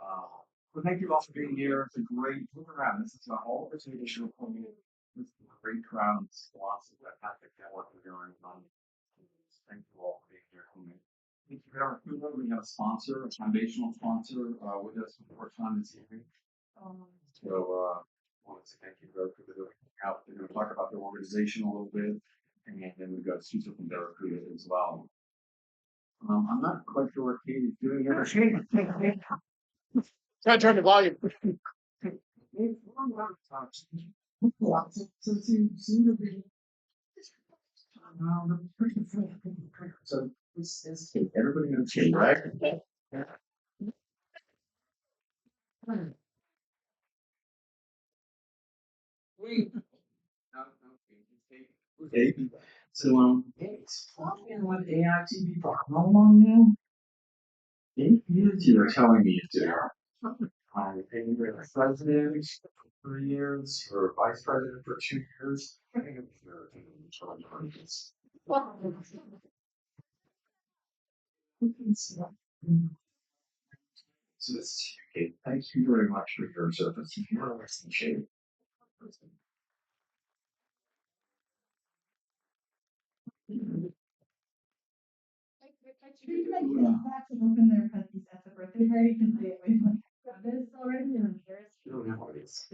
Well, thank you all for being here. It's a great look around. This is a whole presentation report. This is a great crowd. Lots of fantastic networking going on. Thank you all for being here tonight. Thank you, Eric. We have a sponsor, a foundational sponsor, with us for the first time this evening. So, I wanted to thank you, Eric, for the help. We're going to talk about the organization a little bit, and then we've got Susan from Barracuda as well. I'm not quite sure what Kate is doing here. Try to turn the volume. So this is everybody in the team, right? Okay. So it's talking with AITP for how long now? 8 years you were telling me it's there. And you were the president for 3 years, you were vice president for 2 years. So this is okay. Thank you very much for your service. Appreciate it. Open their countries at the birthday party because they always like this already and there's You don't know what it is.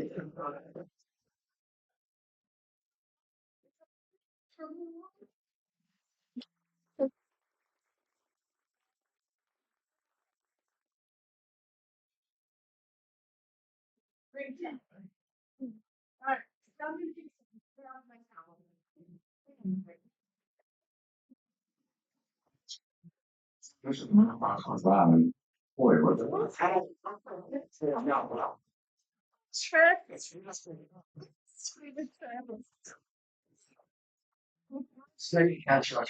great job. All right, somebody can put on my towel. Boy, what Sure. Steady catch up.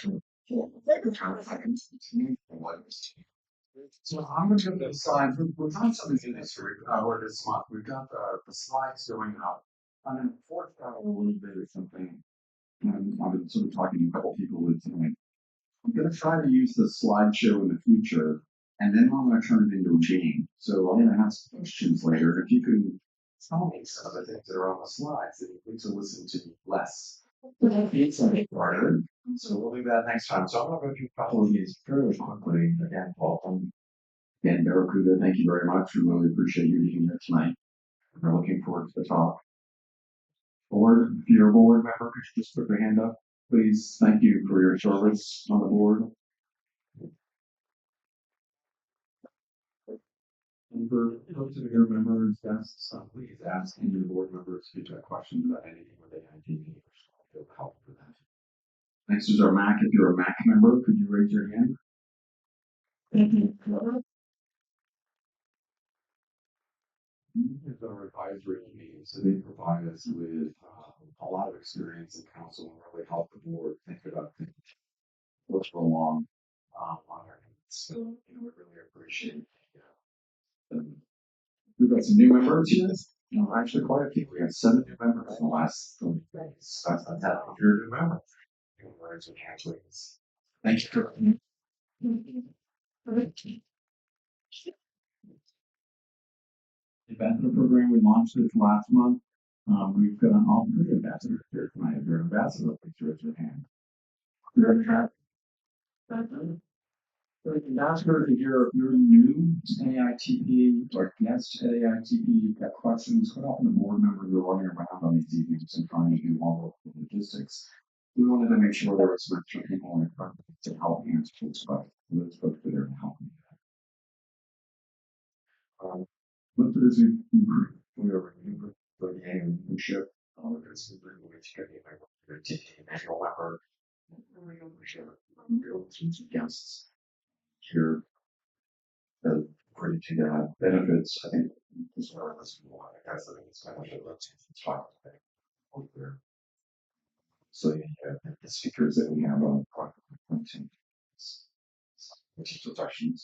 So I'm going to go to the slides. We've done something in this or this month. We've got the slides going up. I'm going to force out a little bit or something. I've been sort of talking to a couple people with tonight. I'm going to try to use the slideshow in the future, and then I'm going to turn it into a game. So I'm going to ask questions later. If you can tell me some of the things that are on the slides that you need to listen to less. Harder. So we'll do that next time. So I'm going to go through a couple of these fairly quickly. Again, welcome. Again, Barracuda, thank you very much. We really appreciate you being here tonight. We're looking forward to the talk. Board, if you're a board member, could you just put your hand up, please? Thank you for your service on the board. And for those of your members, guests, please ask any of the board members if you have questions about anything with AITP or help for that. Next is our MAC. If you're a MAC member, could you raise your hand? Is our advisory committee, so they provide us with a lot of experience in council and really help the board think about things what's going on our needs. So we really appreciate we've got some new members here. Actually quite a few. We have 7 new members in the last 30 days. That's fantastic. If you're a new member, members and pathways. Thank you. The ambassador program we launched this last month. We've got all 3 ambassadors here tonight. If you're an ambassador, please raise your hand. So ambassador, if you're new to AITP or guest at AITP, you've got questions, quite often the board members are running around on these evenings and trying to do all of the logistics. We wanted to make sure there was some extra people in front to help answer those questions. Those folks are there to help me. Most of this we are renewing for the annual membership. This is really going to be my annual member. Guests here according to the benefits. I think this is more. I guess I think it's kind of it's fine. So the speakers that we have on introductions.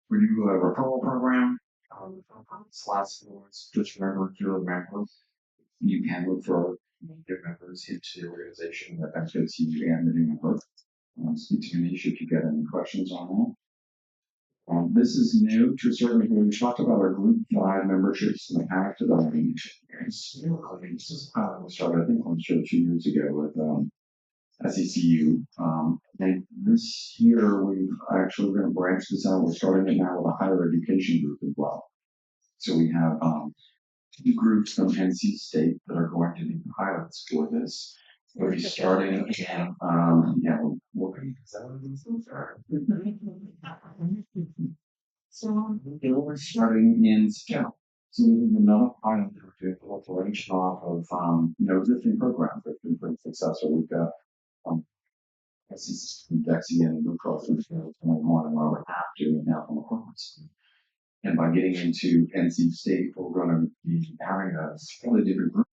We do a referral program. Last words, just remember if you're a member, you can refer your members into the organization that benefits you and the new member. Speak to me if you get any questions on that. This is new to a certain degree. We talked about our group 5 memberships in the past of our historically, this is how we started, I think, on the show 2 years ago with SECU. And this year, we've actually going to branch this out. We're starting it now with a higher education group as well. So we have 2 groups from NC State that are going to be pilots for this. We'll be starting in, yeah, we'll be, is that what it is? So we're starting in September. So we have another pilot that we're doing a branching off of, existing programs that have been pretty successful. We've got, SEC, Dexy, and Blue Cross Blue Shield, one and Robert Half doing now from the corporates. And by getting into NC State, we're going to be having a slightly different group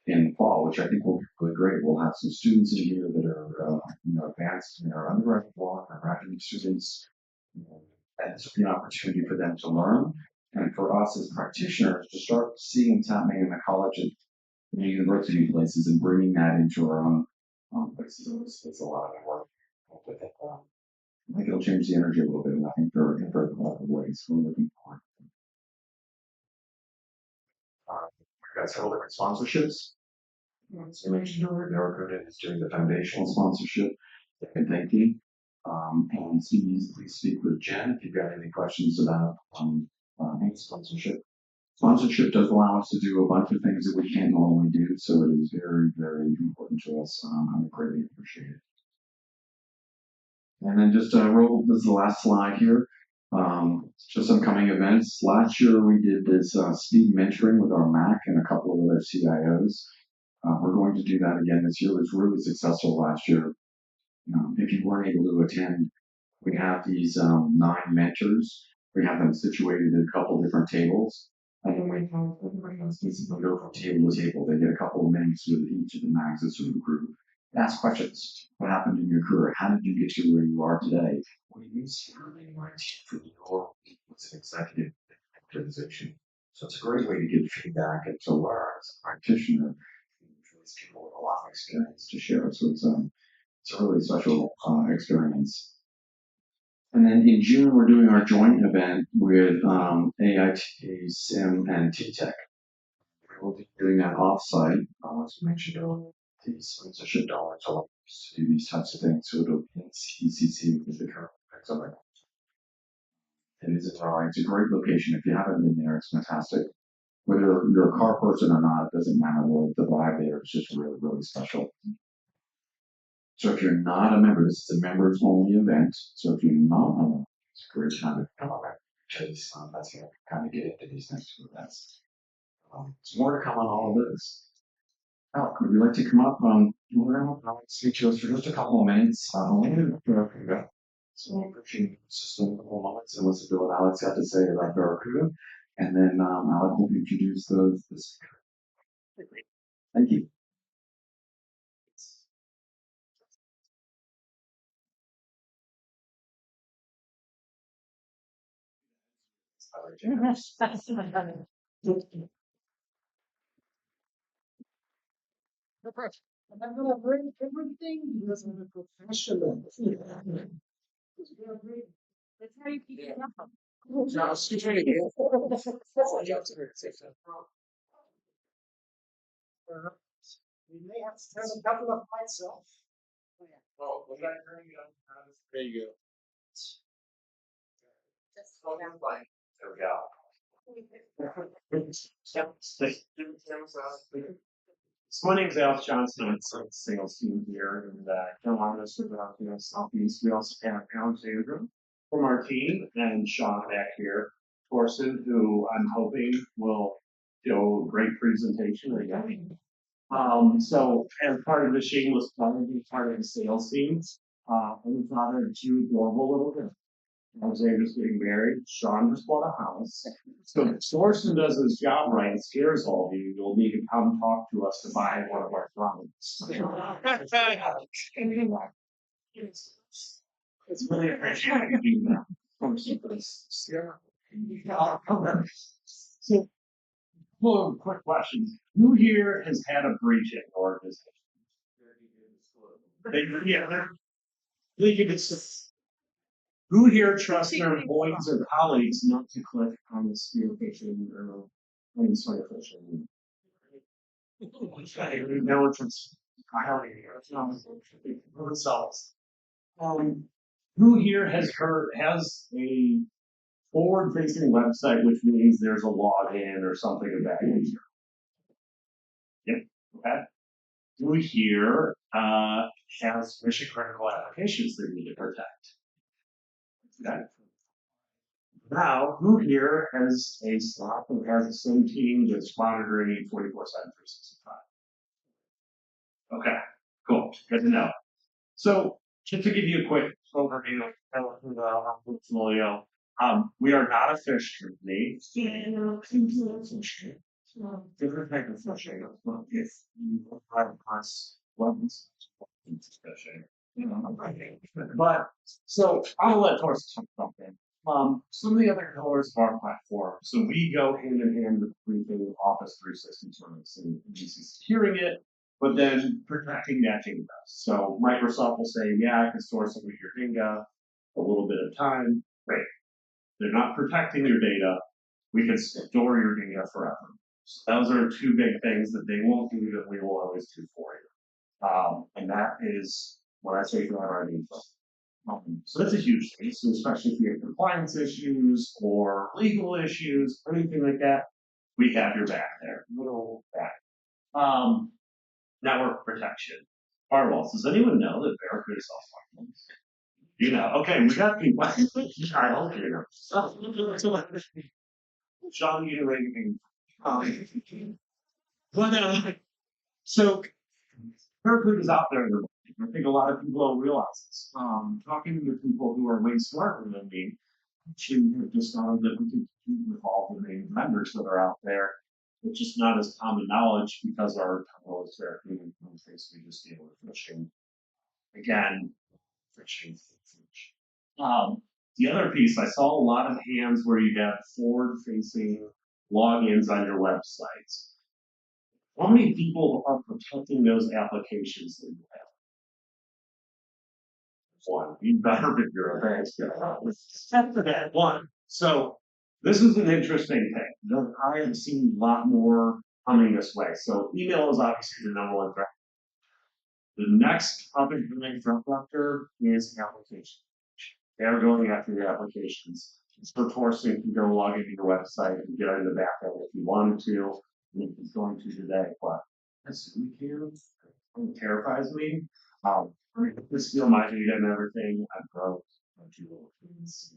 in the fall, which I think will be really great. We'll have some students in here that are, advanced in their undergraduate block, our graduate students, and this will be an opportunity for them to learn. And for us as practitioners to start seeing what's happening in the college and the university places and bringing that into our own places. It's a lot of work. I think it'll change the energy a little bit, and I think there are a lot of ways we're looking for. We've got several different sponsorships. So mentioned earlier, Derek is doing the foundational sponsorship. And thank you. And please speak with Jen if you've got any questions about any sponsorship. Sponsorship does allow us to do a bunch of things that we can't normally do, so it is very, very important to us. I greatly appreciate it. And then just roll, this is the last slide here. Just some coming events. Last year we did this speed mentoring with our MAC and a couple of other CIOs. We're going to do that again this year. It was really successful last year. If you weren't able to attend, we have these 9 mentors. We have them situated at a couple different tables. And then we have everybody else basically go from table to table. They get a couple of minutes with each of the mags of the group. Ask questions. What happened in your career? How did you get to where you are today? What do you see for your as an executive organization? So it's a great way to get feedback and to learn as a practitioner. These people with a lot of experience to share. So it's a really special experience. And then in June, we're doing our joint event with AITP, SIM, and TTEC. We'll be doing that offsite. As mentioned earlier, these sponsorship dollars allow us to do these types of things. So it'll be in CCC with the current something. It's a great location. If you haven't been there, it's fantastic. Whether you're a car person or not, it doesn't matter. The vibe there is just really, really special. So if you're not a member, this is a members only event. So if you're not a member, it's a great time to come over because that's going to kind of get into these next 2 events. There's more to come on all of this. Alec, would you like to come up? We're going to speak to us for just a couple of minutes. Barracuda. So we'll appreciate just a couple of moments and listen to what Alex had to say about Barracuda. And then Alec will introduce the speaker. Thank you. And I'm gonna bring everything because I'm a professional. That's how you keep it up. No, excuse me. We may have to turn a couple of lights off. Oh, was that turning it on? There you go. Just There we go. So my name is Alex Johnson. I'm a sales team here in Carolina, Southeast. We also have Alexandra from our team and Sean back here, Torsten, who I'm hoping will do a great presentation again. So as part of the shameless plug, being part of the sales team, I'm father of 2 adorable little girls. Alexandra's getting married. Sean just bought a house. So if Thorsten does his job right and scares all of you, you'll need to come talk to us to buy one of our products. It's really appreciated you doing that. So, well, quick questions. Who here has had a breach in your organization? Yeah, they can just Who here trusts their employees or colleagues not to click on the Spearphish or on the Spearphish? No one trusts. I don't either. Themselves. Who here has a forward-facing website, which means there's a login or something of that nature? Yep. Okay. Who here has mission-critical applications they need to protect? Okay. Now, who here has a staff who has the same team that's monitoring you 24/7, 365? Okay, cool. Good to know. So, just to give you a quick overview of the portfolio, we are not a fish company. Different type of fishing. If you have us, fishing. But so I'll let Torsten talk about that. Some of the other pillars of our platform. So we go hand in hand with briefing Office 365 and GC securing it, but then protecting that data. So Microsoft will say, yeah, I can store some of your data a little bit of time. Great. They're not protecting your data. We can store your data forever. So those are two big things that they won't do that we will always do for you. And that is what I say for our info. So that's a huge thing. So especially if you have compliance issues or legal issues, anything like that, we have your back there. Little back. Network protection. Firewalls. Does anyone know that Barracuda sells firewalls? You know. Okay, we got people. I hope you know. Sean, you know anything? But so Barracuda is out there. I think a lot of people don't realize this. Talking to people who are way smarter than me, actually have discovered that we can compete with all the main vendors that are out there. It's just not as common knowledge because our tunnel is there. We just deal with fishing. Again, fishing. The other piece, I saw a lot of hands where you have forward-facing logins on your websites. How many people are protecting those applications that you have? One. You better be your advanced guy. One. So this is an interesting thing. I have seen a lot more coming this way. So email is obviously the number one threat. The next up and coming threat vector is application. They're going after your applications. So Torsten can go log into your website and get in the back end if you wanted to. He's going to today, but as we can, it terrifies me. To steal my data and everything, I broke a few little things.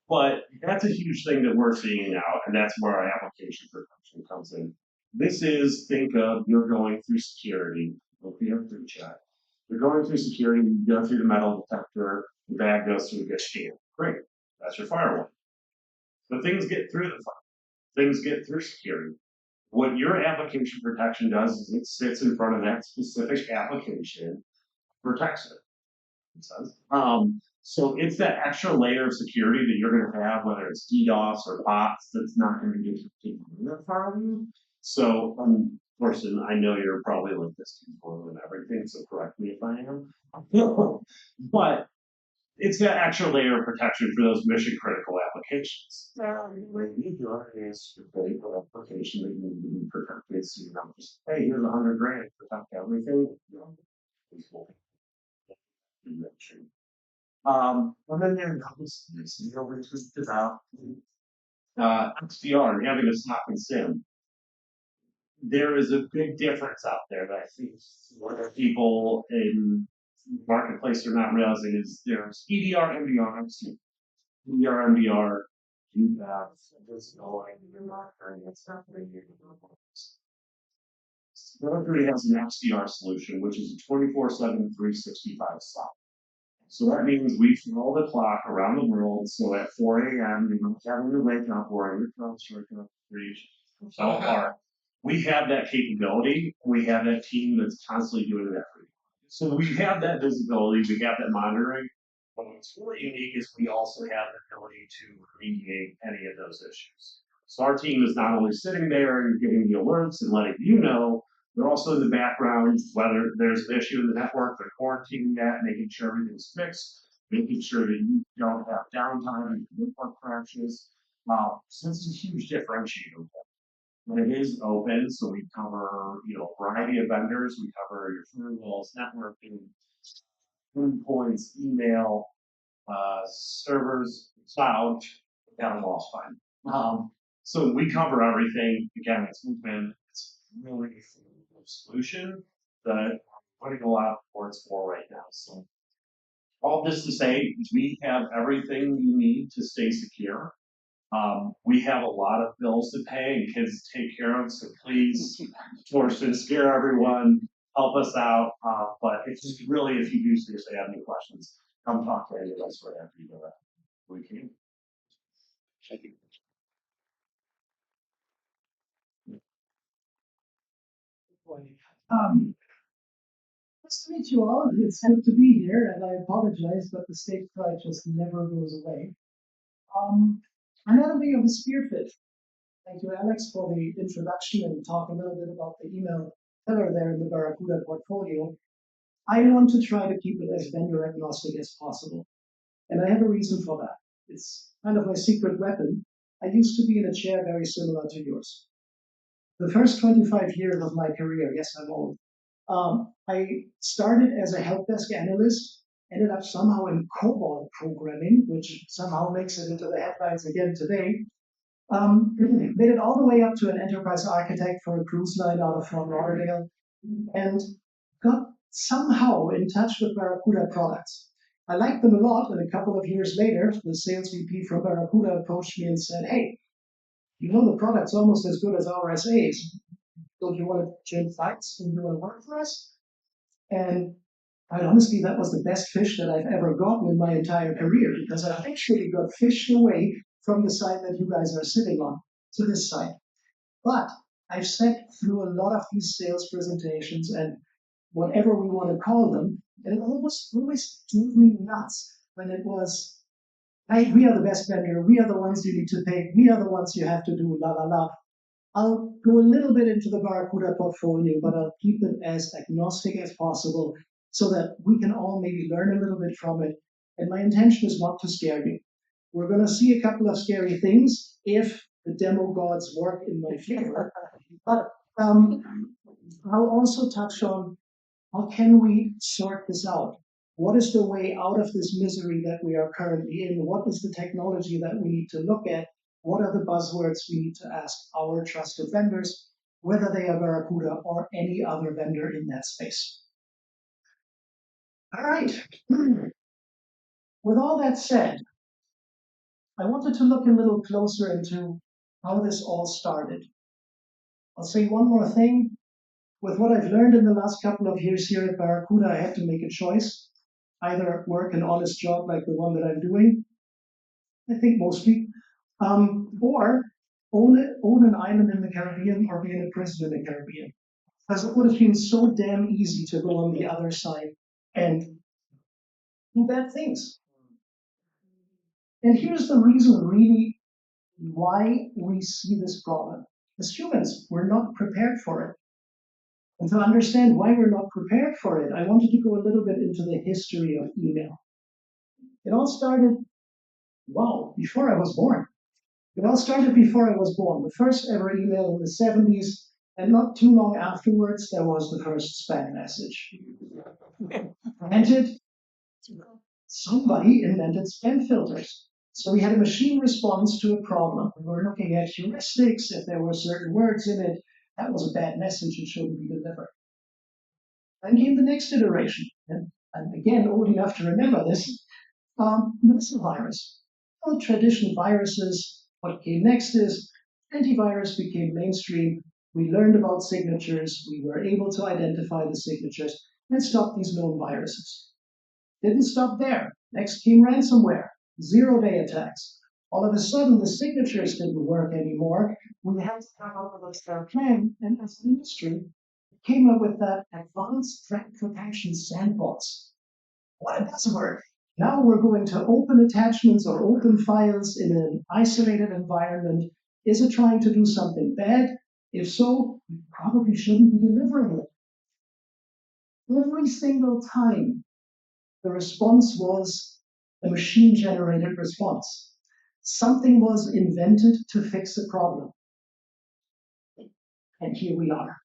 But that's a huge thing that we're seeing now, and that's where our application protection comes in. This is, think of, you're going through security, look here through chat. You're going through security, you go through the metal detector, the bag goes through, gets scanned. Great, that's your firewall. But things get through the firewall. Things get through security. What your application protection does is it sits in front of that specific application, protects it. So it's that extra layer of security that you're going to have, whether it's DDoS or bots, that's not going to get taken from you. So, Torsten, I know you're probably like this before and everything, so correct me if I am. But it's that extra layer of protection for those mission critical applications. What you do is you create an application that you need to be protected. So you don't just, hey, here's $100 to protect everything. And then there comes this, you know, we just about XDR and having a SOC and SIM. There is a big difference out there that I think what people in marketplace are not realizing is there's EDR, MDR, EDR, MDR. You have this going, you're monitoring it's happening. Everybody has an XDR solution, which is a 24/7, 365 SOC. So that means we throw the clock around the world. So at 4 a.m., you're not having to wake up or your throat's working up reach. So far, we have that capability. We have that team that's constantly doing that for you. So we have that visibility. We have that monitoring. But what's really unique is we also have the ability to remediate any of those issues. So our team is not only sitting there and giving you alerts and letting you know, They're also in the background, whether there's an issue in the network, they're quarantining that, making sure everything's fixed, making sure that you don't have downtime and network crashes. So this is a huge differentiator. When it is open, so we cover, a variety of vendors. We cover your firewalls, networking, endpoints, email, servers, cloud, down the wall fine. So we cover everything. Again, it's open. It's really a solution that I'm putting a lot of efforts for right now. So all this to say, we have everything you need to stay secure. We have a lot of bills to pay and kids to take care of, so please, Torsten, scare everyone, help us out. But it's just really, if you do seriously have any questions, come talk to any of us right after you go out. We can. Thank you. Nice to meet you all. It's good to be here, and I apologize, but the stage fright just never goes away. Anatomy of a Spearphish. Thank you, Alex, for the introduction and talk a little bit about the email pillar there in the Barracuda portfolio. I want to try to keep it as vendor agnostic as possible. And I have a reason for that. It's kind of my secret weapon. I used to be in a chair very similar to yours. The first 25 years of my career, yes, I'm old, I started as a help desk analyst, ended up somehow in COBOL programming, which somehow makes it into the headlines again today. Made it all the way up to an enterprise architect for a cruise line out of Fort Lauderdale, and got somehow in touch with Barracuda products. I liked them a lot, and a couple of years later, the sales VP from Barracuda approached me and said, "Hey, the product's almost as good as our SAs. Don't you want to change sites and you want to work for us?" And quite honestly, that was the best fish that I've ever gotten in my entire career, because I actually got fished away from the side that you guys are sitting on to this side. But I've sat through a lot of these sales presentations and whatever we want to call them, and it always drove me nuts when it was, "Hey, we are the best vendor, we are the ones you need to pick, we are the ones you have to do, la la la." I'll go a little bit into the Barracuda portfolio, but I'll keep it as agnostic as possible so that we can all maybe learn a little bit from it. And my intention is not to scare you. We're going to see a couple of scary things if the demo gods work in my favor. But I'll also touch on how can we sort this out? What is the way out of this misery that we are currently in? What is the technology that we need to look at? What are the buzzwords we need to ask our trusted vendors, whether they are Barracuda or any other vendor in that space? All right. With all that said, I wanted to look a little closer into how this all started. I'll say one more thing. With what I've learned in the last couple of years here at Barracuda, I had to make a choice. Either work an honest job like the one that I'm doing, I think mostly, or own an island in the Caribbean or be in a prison in the Caribbean. Because it would have been so damn easy to go on the other side and do bad things. And here's the reason really why we see this problem. As humans, we're not prepared for it. And to understand why we're not prepared for it, I wanted to go a little bit into the history of email. It all started, before I was born. It all started before I was born. The first ever email in the 70s, and not too long afterwards, there was the first spam message. Granted, somebody invented spam filters. So we had a machine response to a problem. We were looking at heuristics. If there were certain words in it, that was a bad message. It shouldn't be delivered. Then came the next iteration. And I'm again old enough to remember this. Missile virus. All traditional viruses. What came next is antivirus became mainstream. We learned about signatures. We were able to identify the signatures and stop these known viruses. Didn't stop there. Next came ransomware, zero-day attacks. All of a sudden, the signatures didn't work anymore. We had to come up with a plan, and as an industry, we came up with that advanced threat protection sandbox. What a buzzword. Now we're going to open attachments or open files in an isolated environment. Is it trying to do something bad? If so, we probably shouldn't be delivering it. Every single time, the response was a machine-generated response. Something was invented to fix a problem. And here we are.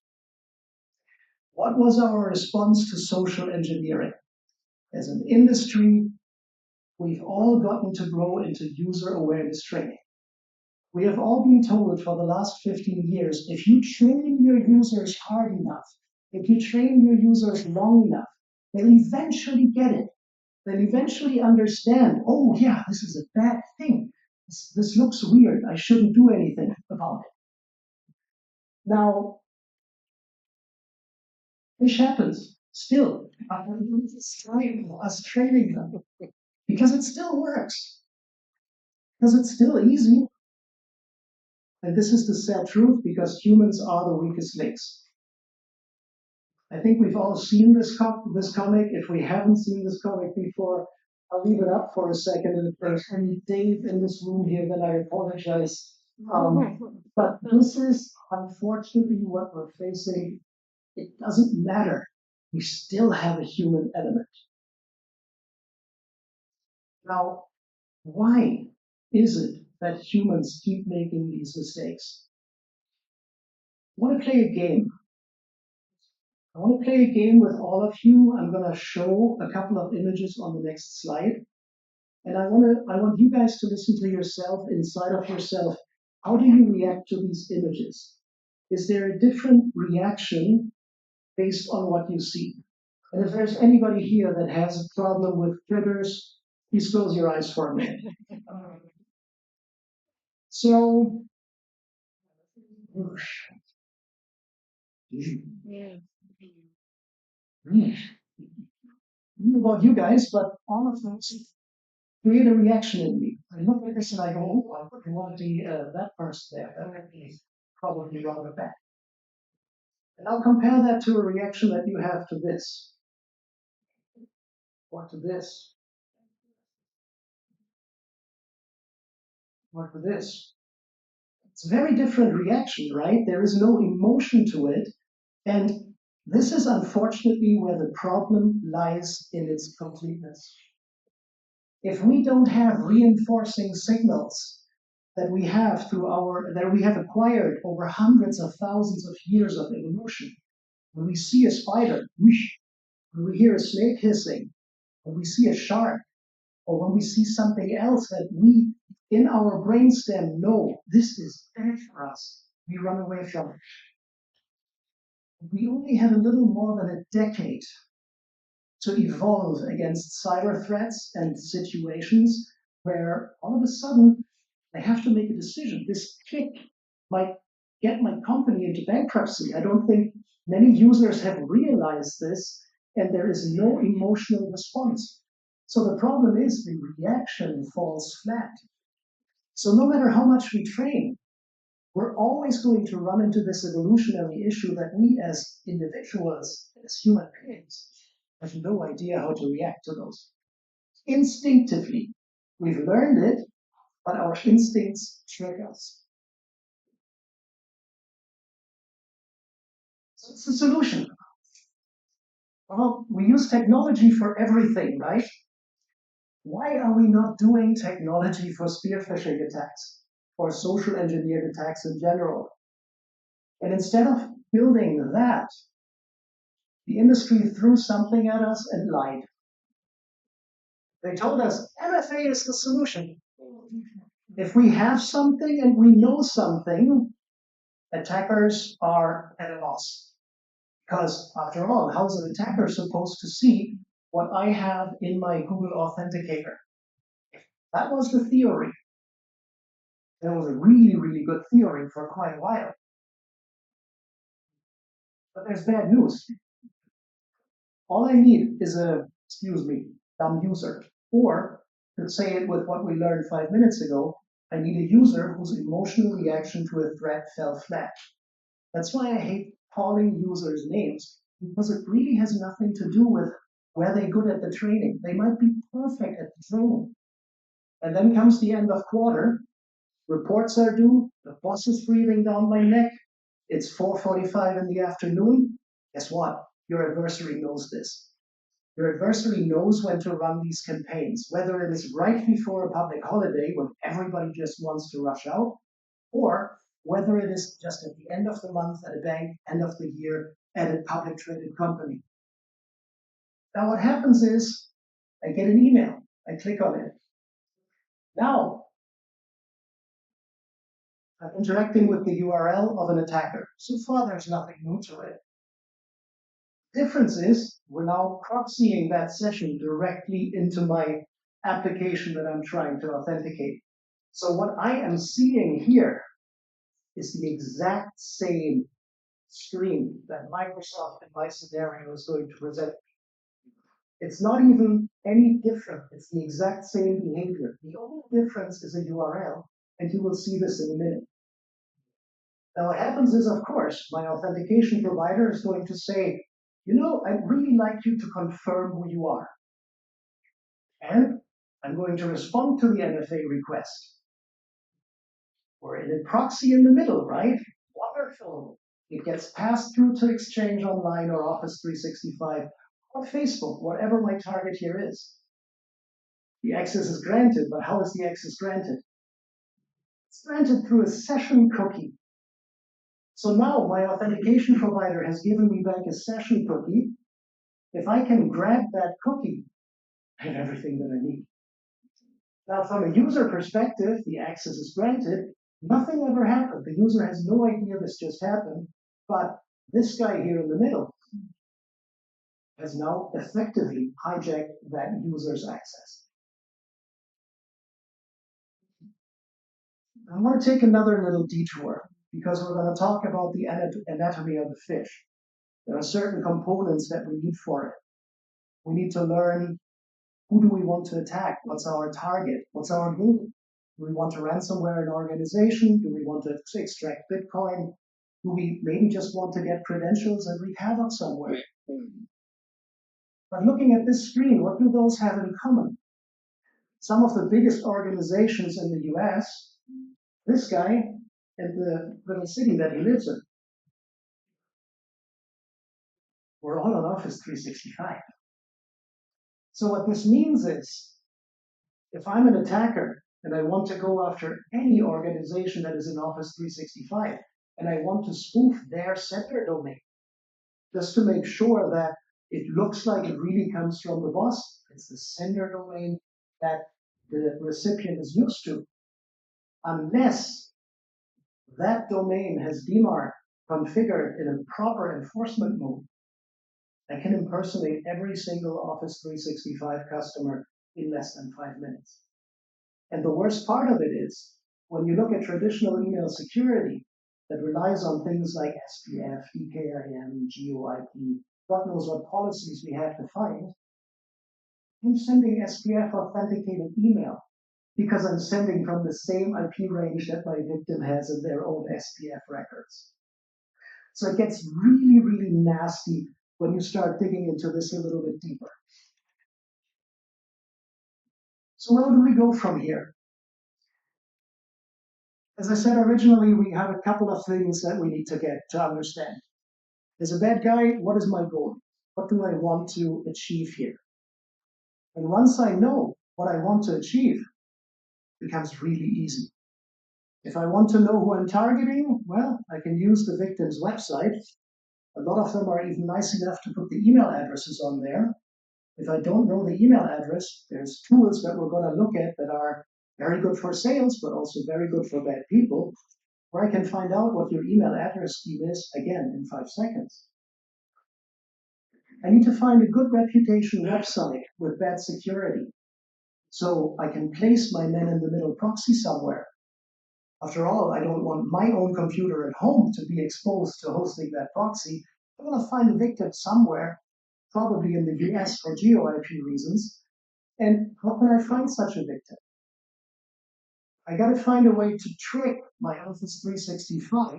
What was our response to social engineering? As an industry, we've all gotten to grow into user awareness training. We have all been told for the last 15 years, if you train your users hard enough, if you train your users long enough, they'll eventually get it. They'll eventually understand, oh yeah, this is a bad thing. This looks weird. I shouldn't do anything about it. Now, this happens still. Us training them because it still works. Because it's still easy. And this is the sad truth because humans are the weakest links. I think we've all seen this comic. If we haven't seen this comic before, I'll leave it up for a second. And if there's any Dave in this room here, then I apologize. But this is unfortunately what we're facing. It doesn't matter. We still have a human element. Now, why is it that humans keep making these mistakes? I want to play a game. I want to play a game with all of you. I'm going to show a couple of images on the next slide. And I want you guys to listen to yourself, inside of yourself. How do you react to these images? Is there a different reaction based on what you see? And if there's anybody here that has a problem with triggers, please close your eyes for a minute. So, I don't know about you guys, but all of those create a reaction in me. I look at this and I go, oh, I wouldn't want to be that person there. That would be probably rather bad. And I'll compare that to a reaction that you have to this, or to this, or to this. It's a very different reaction, right? There is no emotion to it. And this is unfortunately where the problem lies in its completeness. If we don't have reinforcing signals that we have that we have acquired over hundreds of thousands of years of evolution, when we see a spider, whoosh, when we hear a snake hissing, when we see a shark, or when we see something else that we, in our brainstem, know this is bad for us, we run away from it. We only had a little more than a decade to evolve against cyber threats and situations where all of a sudden they have to make a decision. This click might get my company into bankruptcy. I don't think many users have realized this, and there is no emotional response. So the problem is the reaction falls flat. So no matter how much we train, we're always going to run into this evolutionary issue that we as individuals, as human beings, have no idea how to react to those. Instinctively, we've learned it, but our instincts trick us. So it's the solution. Well, we use technology for everything, right? Why are we not doing technology for spearphishing attacks or social engineered attacks in general? And instead of building that, the industry threw something at us and lied. They told us MFA is the solution. If we have something and we know something, attackers are at a loss. Because after all, how's an attacker supposed to see what I have in my Google Authenticator? That was the theory. That was a really, really good theory for quite a while. But there's bad news. All I need is a, excuse me, dumb user. Or, to say it with what we learned 5 minutes ago, I need a user whose emotional reaction to a threat fell flat. That's why I hate calling users names, because it really has nothing to do with where they're good at the training. They might be perfect at the training. And then comes the end of quarter, reports are due, the boss is breathing down my neck, It's 4:45 in the afternoon. Guess what? Your adversary knows this. Your adversary knows when to run these campaigns, whether it is right before a public holiday when everybody just wants to rush out, or whether it is just at the end of the month at a bank, end of the year at a public traded company. Now what happens is I get an email, I click on it. Now I'm interacting with the URL of an attacker. So far there's nothing new to it. Difference is we're now proxying that session directly into my application that I'm trying to authenticate. So what I am seeing here is the exact same screen that Microsoft in my scenario is going to present. It's not even any different. It's the exact same behavior. The only difference is a URL, and you will see this in a minute. Now what happens is, of course, my authentication provider is going to say, you know, I'd really like you to confirm who you are. And I'm going to respond to the MFA request. We're in a proxy in the middle, right? Wonderful. It gets passed through to Exchange Online or Office 365 or Facebook, whatever my target here is. The access is granted, but how is the access granted? It's granted through a session cookie. So now my authentication provider has given me back a session cookie. If I can grab that cookie, I have everything that I need. Now, from a user perspective, the access is granted. Nothing ever happened. The user has no idea this just happened, but this guy here in the middle has now effectively hijacked that user's access. I want to take another little detour because we're going to talk about the anatomy of the fish. There are certain components that we need for it. We need to learn who do we want to attack? What's our target? What's our goal? Do we want to ransomware an organization? Do we want to extract Bitcoin? Do we maybe just want to get credentials and wreak havoc somewhere? But looking at this screen, what do those have in common? Some of the biggest organizations in the US, this guy and the little city that he lives in, we're all on Office 365. So what this means is, if I'm an attacker and I want to go after any organization that is in Office 365, and I want to spoof their sender domain, just to make sure that it looks like it really comes from the boss, it's the sender domain that the recipient is used to, unless that domain has DMARC configured in a proper enforcement mode, I can impersonate every single Office 365 customer in less than 5 minutes. And the worst part of it is, when you look at traditional email security that relies on things like SPF, EKIM, GOIP, God knows what policies we have to find, I'm sending SPF authenticated email because I'm sending from the same IP range that my victim has in their own SPF records. So it gets really, really nasty when you start digging into this a little bit deeper. So where do we go from here? As I said originally, we have a couple of things that we need to get to understand. As a bad guy, what is my goal? What do I want to achieve here? And once I know what I want to achieve, it becomes really easy. If I want to know who I'm targeting, well, I can use the victim's website. A lot of them are even nice enough to put the email addresses on there. If I don't know the email address, there's tools that we're going to look at that are very good for sales, but also very good for bad people, where I can find out what your email address scheme is, again, in 5 seconds. I need to find a good reputation website with bad security, so I can place my man-in-the-middle proxy somewhere. After all, I don't want my own computer at home to be exposed to hosting that proxy. I'm going to find a victim somewhere, probably in the US for GeoIP reasons. And how can I find such a victim? I got to find a way to trick my Office 365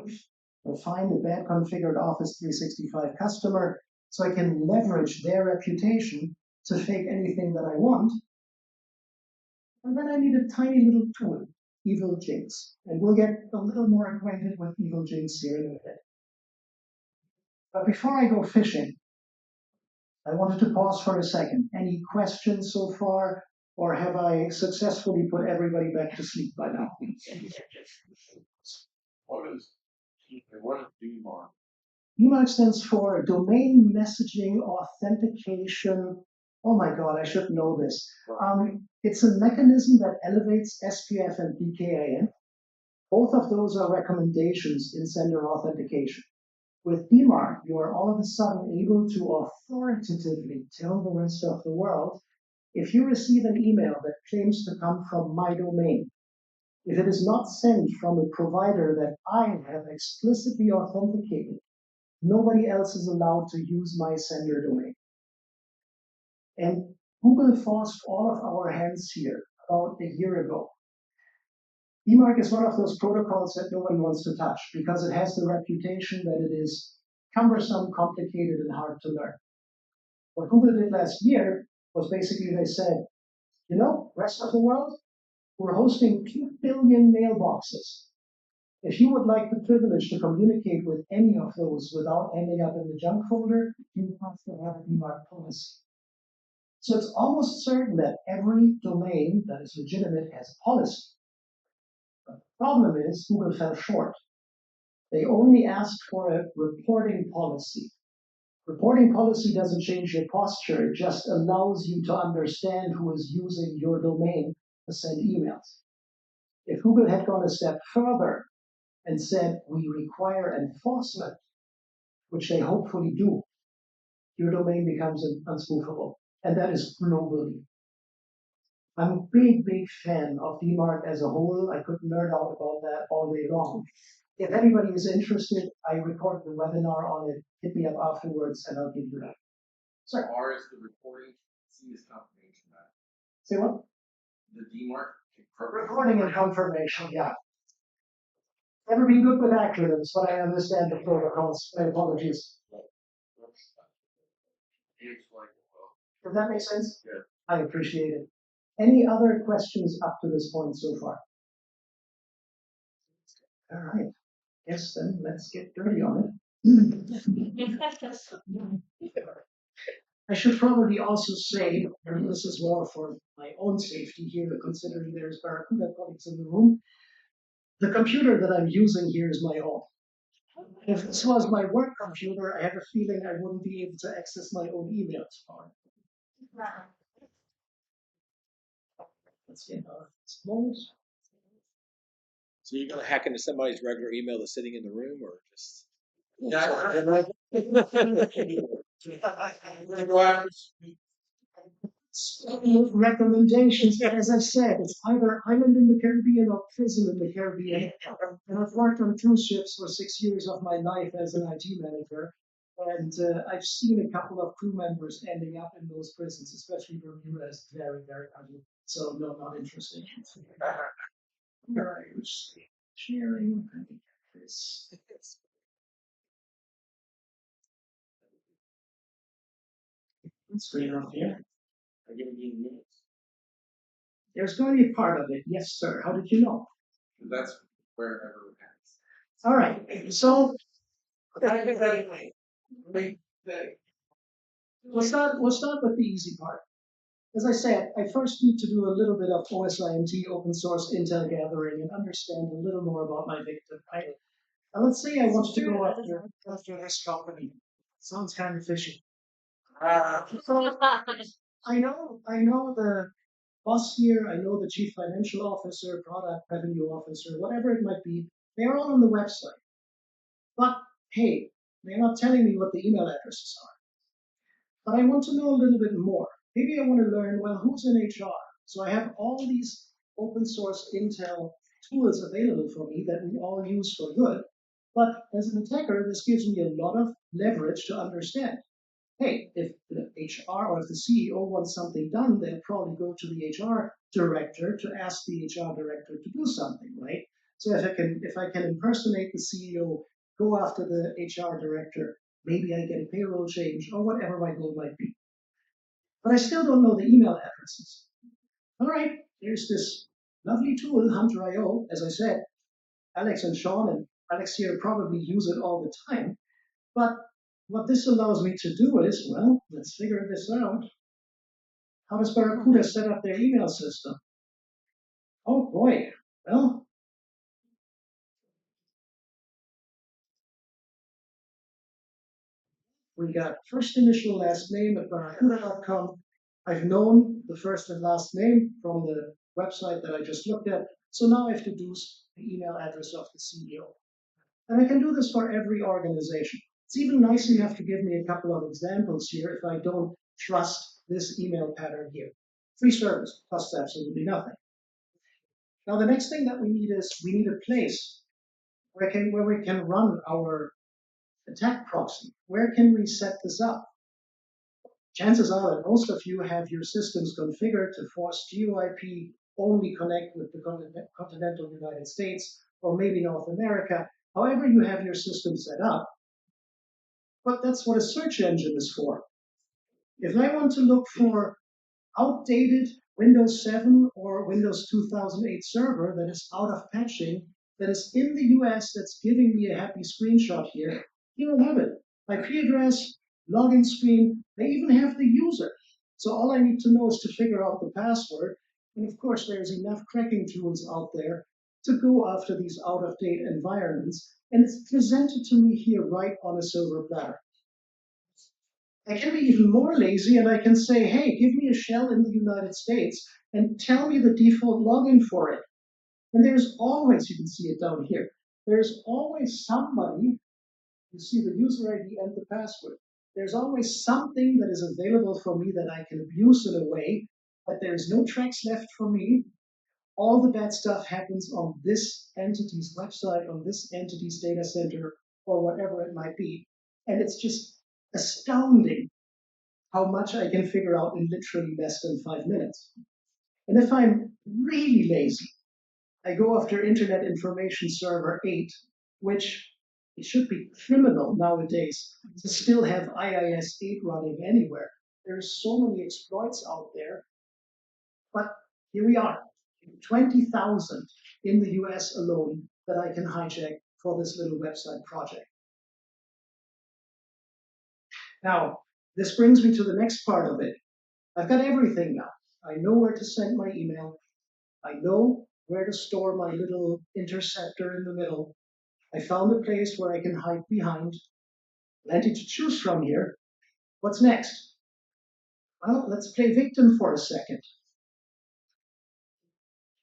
or find a bad configured Office 365 customer so I can leverage their reputation to fake anything that I want. And then I need a tiny little tool, Evil Jinx. And we'll get a little more acquainted with Evil Jinx here in a bit. But before I go fishing, I wanted to pause for a second. Any questions so far, or have I successfully put everybody back to sleep by now? What is DMARC? DMARC stands for Domain Messaging Authentication. Oh my God, I should know this. It's a mechanism that elevates SPF and PKIN. Both of those are recommendations in sender authentication. With DMARC, you are all of a sudden able to authoritatively tell the rest of the world if you receive an email that claims to come from my domain, if it is not sent from a provider that I have explicitly authenticated, nobody else is allowed to use my sender domain. And Google forced all of our hands here about a year ago. DMARC is one of those protocols that nobody wants to touch because it has the reputation that it is cumbersome, complicated, and hard to learn. What Google did last year was basically they said, you know, rest of the world, we're hosting 2 billion mailboxes. If you would like the privilege to communicate with any of those without ending up in the junk folder, you have to have a DMARC policy. So it's almost certain that every domain that is legitimate has a policy. But the problem is Google fell short. They only asked for a reporting policy. Reporting policy doesn't change your posture. It just allows you to understand who is using your domain to send emails. If Google had gone a step further and said, we require enforcement, which they hopefully do, your domain becomes unspoofable. And that is globally. I'm a big, big fan of DMARC as a whole. I could nerd out about that all day long. If anybody is interested, I recorded a webinar on it. Hit me up afterwards and I'll give you that. Sorry. R is the recording, C is confirmation. Say what? The DMARC? Recording and confirmation, yeah. Never been good with acronyms, but I understand the protocols. My apologies. Does that make sense? Yeah. I appreciate it. Any other questions up to this point so far? All right. Yes, then let's get dirty on it. I should probably also say, and this is more for my own safety here, considering there's Barracuda colleagues in the room, the computer that I'm using here is my own. If this was my work computer, I have a feeling I wouldn't be able to access my own emails for it. Let's get close. So you're gonna hack into somebody's regular email that's sitting in the room, or just? Recommendations, as I said, it's either island in the Caribbean or prison in the Caribbean. And I've worked on cruise ships for 6 years of my life as an IT manager. And I've seen a couple of crew members ending up in those prisons, especially Bermuda is very, very ugly. So no, not interesting. All right, sharing. I think this. Screen on here. There's going to be part of it. Yes, sir. How did you know? That's wherever it has. All right. So we'll start with the easy part. As I said, I first need to do a little bit of OSINT, open source intel gathering, and understand a little more about my victim. Right? Now let's say I want to go after this company. Sounds kind of fishy. So I know the boss here, I know the chief financial officer, product revenue officer, whatever it might be. They're all on the website. But hey, they're not telling me what the email addresses are. But I want to know a little bit more. Maybe I want to learn, well, who's in HR? So I have all these open source Intel tools available for me that we all use for good. But as an attacker, this gives me a lot of leverage to understand. Hey, if the HR or if the CEO wants something done, they'll probably go to the HR director to ask the HR director to do something, right? So if I can impersonate the CEO, go after the HR director, maybe I get a payroll change or whatever my goal might be. But I still don't know the email addresses. All right, here's this lovely tool, Hunter.io. As I said, Alex and Sean and Alex here probably use it all the time. But what this allows me to do is, well, let's figure this out. How does Barracuda set up their email system? Oh boy, well, we got first initial last name at barracuda.com. I've known the first and last name from the website that I just looked at. So now I have deduced the email address of the CEO. And I can do this for every organization. It's even nice enough to give me a couple of examples here if I don't trust this email pattern here. Free service costs absolutely nothing. Now the next thing that we need is we need a place where we can run our attack proxy. Where can we set this up? Chances are that most of you have your systems configured to force GeoIP only connect with the continental United States or maybe North America, however you have your system set up. But that's what a search engine is for. If I want to look for outdated Windows 7 or Windows 2008 server that is out of patching, that is in the US, that's giving me a happy screenshot here, you will have it. IP address, login screen, they even have the user. So all I need to know is to figure out the password. And of course, there's enough cracking tools out there to go after these out-of-date environments. And it's presented to me here right on a silver platter. I can be even more lazy and I can say, hey, give me a shell in the United States and tell me the default login for it. And there's always, you can see it down here, there's always somebody, you see the user ID and the password. There's always something that is available for me that I can abuse in a way, but there's no tracks left for me. All the bad stuff happens on this entity's website, on this entity's data center, or whatever it might be. And it's just astounding how much I can figure out in literally less than 5 minutes. And if I'm really lazy, I go after Internet Information Server 8, which it should be criminal nowadays to still have IIS 8 running anywhere. There's so many exploits out there, but here we are, 20,000 in the US alone that I can hijack for this little website project. Now, this brings me to the next part of it. I've got everything now. I know where to send my email. I know where to store my little interceptor in the middle. I found a place where I can hide behind. Plenty to choose from here. What's next? Well, let's play victim for a second.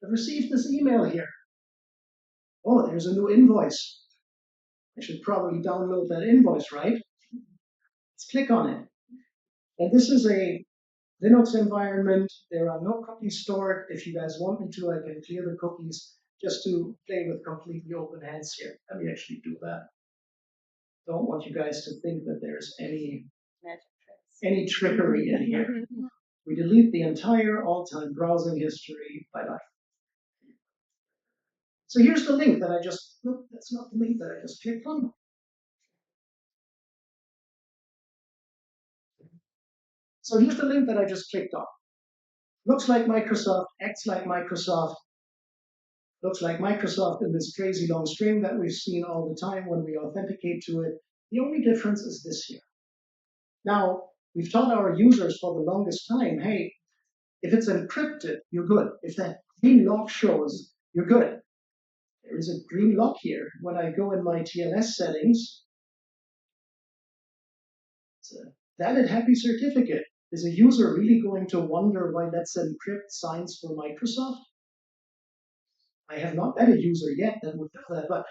I've received this email here. Oh, there's a new invoice. I should probably download that invoice, right? Let's click on it. And this is a Linux environment. There are no cookies stored. If you guys want me to, I can clear the cookies just to play with completely open hands here. Let me actually do that. Don't want you guys to think that there's any trickery in here. We delete the entire all-time browsing history by life. So here's the link that I just, no, that's not the link that I just clicked on. So here's the link that I just clicked on. Looks like Microsoft, acts like Microsoft, looks like Microsoft in this crazy long string that we've seen all the time when we authenticate to it. The only difference is this here. Now, we've taught our users for the longest time, hey, if it's encrypted, you're good. If that green lock shows, you're good. There is a green lock here. When I go in my TLS settings, it's a valid happy certificate. Is a user really going to wonder why Let's Encrypt signs for Microsoft? I have not met a user yet that would do that, but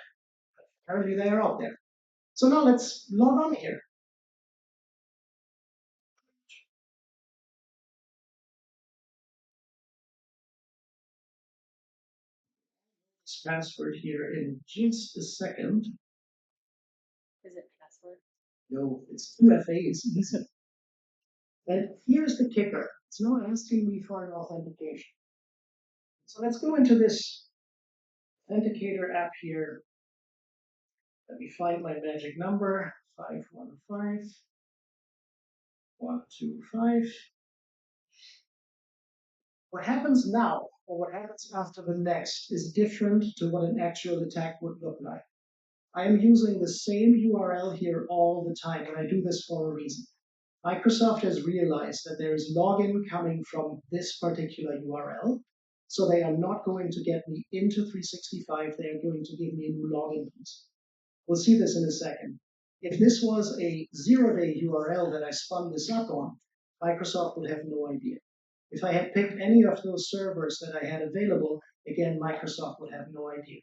apparently they are out there. So now let's log on here. This password here in just a second. Is it password? No, it's 2FA, it's easy. And here's the kicker. It's not asking me for an authentication. So let's go into this authenticator app here. Let me find my magic number, 515 125. What happens now, or what happens after the next, is different to what an actual attack would look like. I am using the same URL here all the time, and I do this for a reason. Microsoft has realized that there is login coming from this particular URL, so they are not going to get me into 365, they are going to give me a new login piece. We'll see this in a second. If this was a zero-day URL that I spun this up on, Microsoft would have no idea. If I had picked any of those servers that I had available, again, Microsoft would have no idea.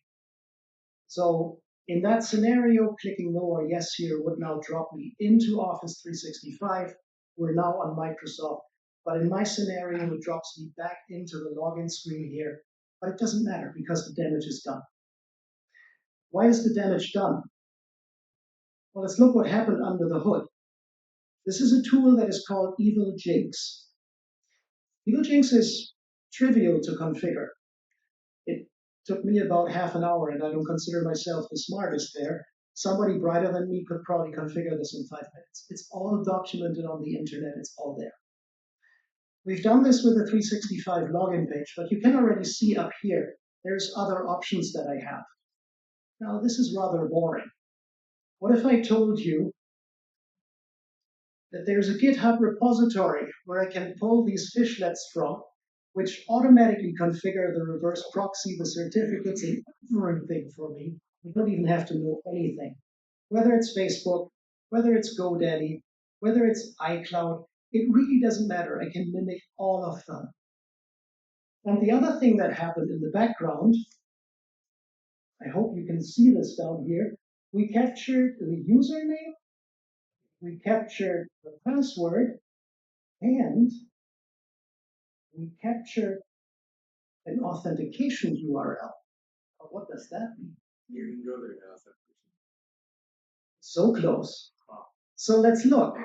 So in that scenario, clicking no or yes here would now drop me into Office 365. We're now on Microsoft, but in my scenario, it drops me back into the login screen here. But it doesn't matter because the damage is done. Why is the damage done? Well, let's look what happened under the hood. This is a tool that is called Evil Jinx. Evil Jinx is trivial to configure. It took me about half an hour, and I don't consider myself the smartest there. Somebody brighter than me could probably configure this in 5 minutes. It's all documented on the internet, it's all there. We've done this with a 365 login page, but you can already see up here, there's other options that I have. Now, this is rather boring. What if I told you that there's a GitHub repository where I can pull these fishlets from, which automatically configure the reverse proxy, the certificates, and everything for me. You don't even have to know anything. Whether it's Facebook, whether it's GoDaddy, whether it's iCloud, it really doesn't matter. I can mimic all of them. And the other thing that happened in the background, I hope you can see this down here, we captured the username, we captured the password, and we captured an authentication URL. What does that mean? You can go there now. So close. So let's look.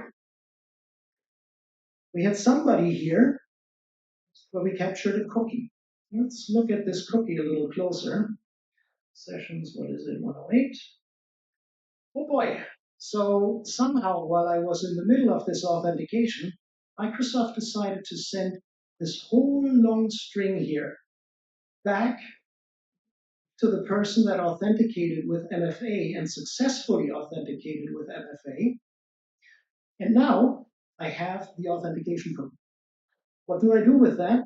We had somebody here where we captured a cookie. Let's look at this cookie a little closer. Sessions, what is it, 108? Oh boy. So somehow, while I was in the middle of this authentication, Microsoft decided to send this whole long string here back to the person that authenticated with MFA and successfully authenticated with MFA. And now I have the authentication code. What do I do with that?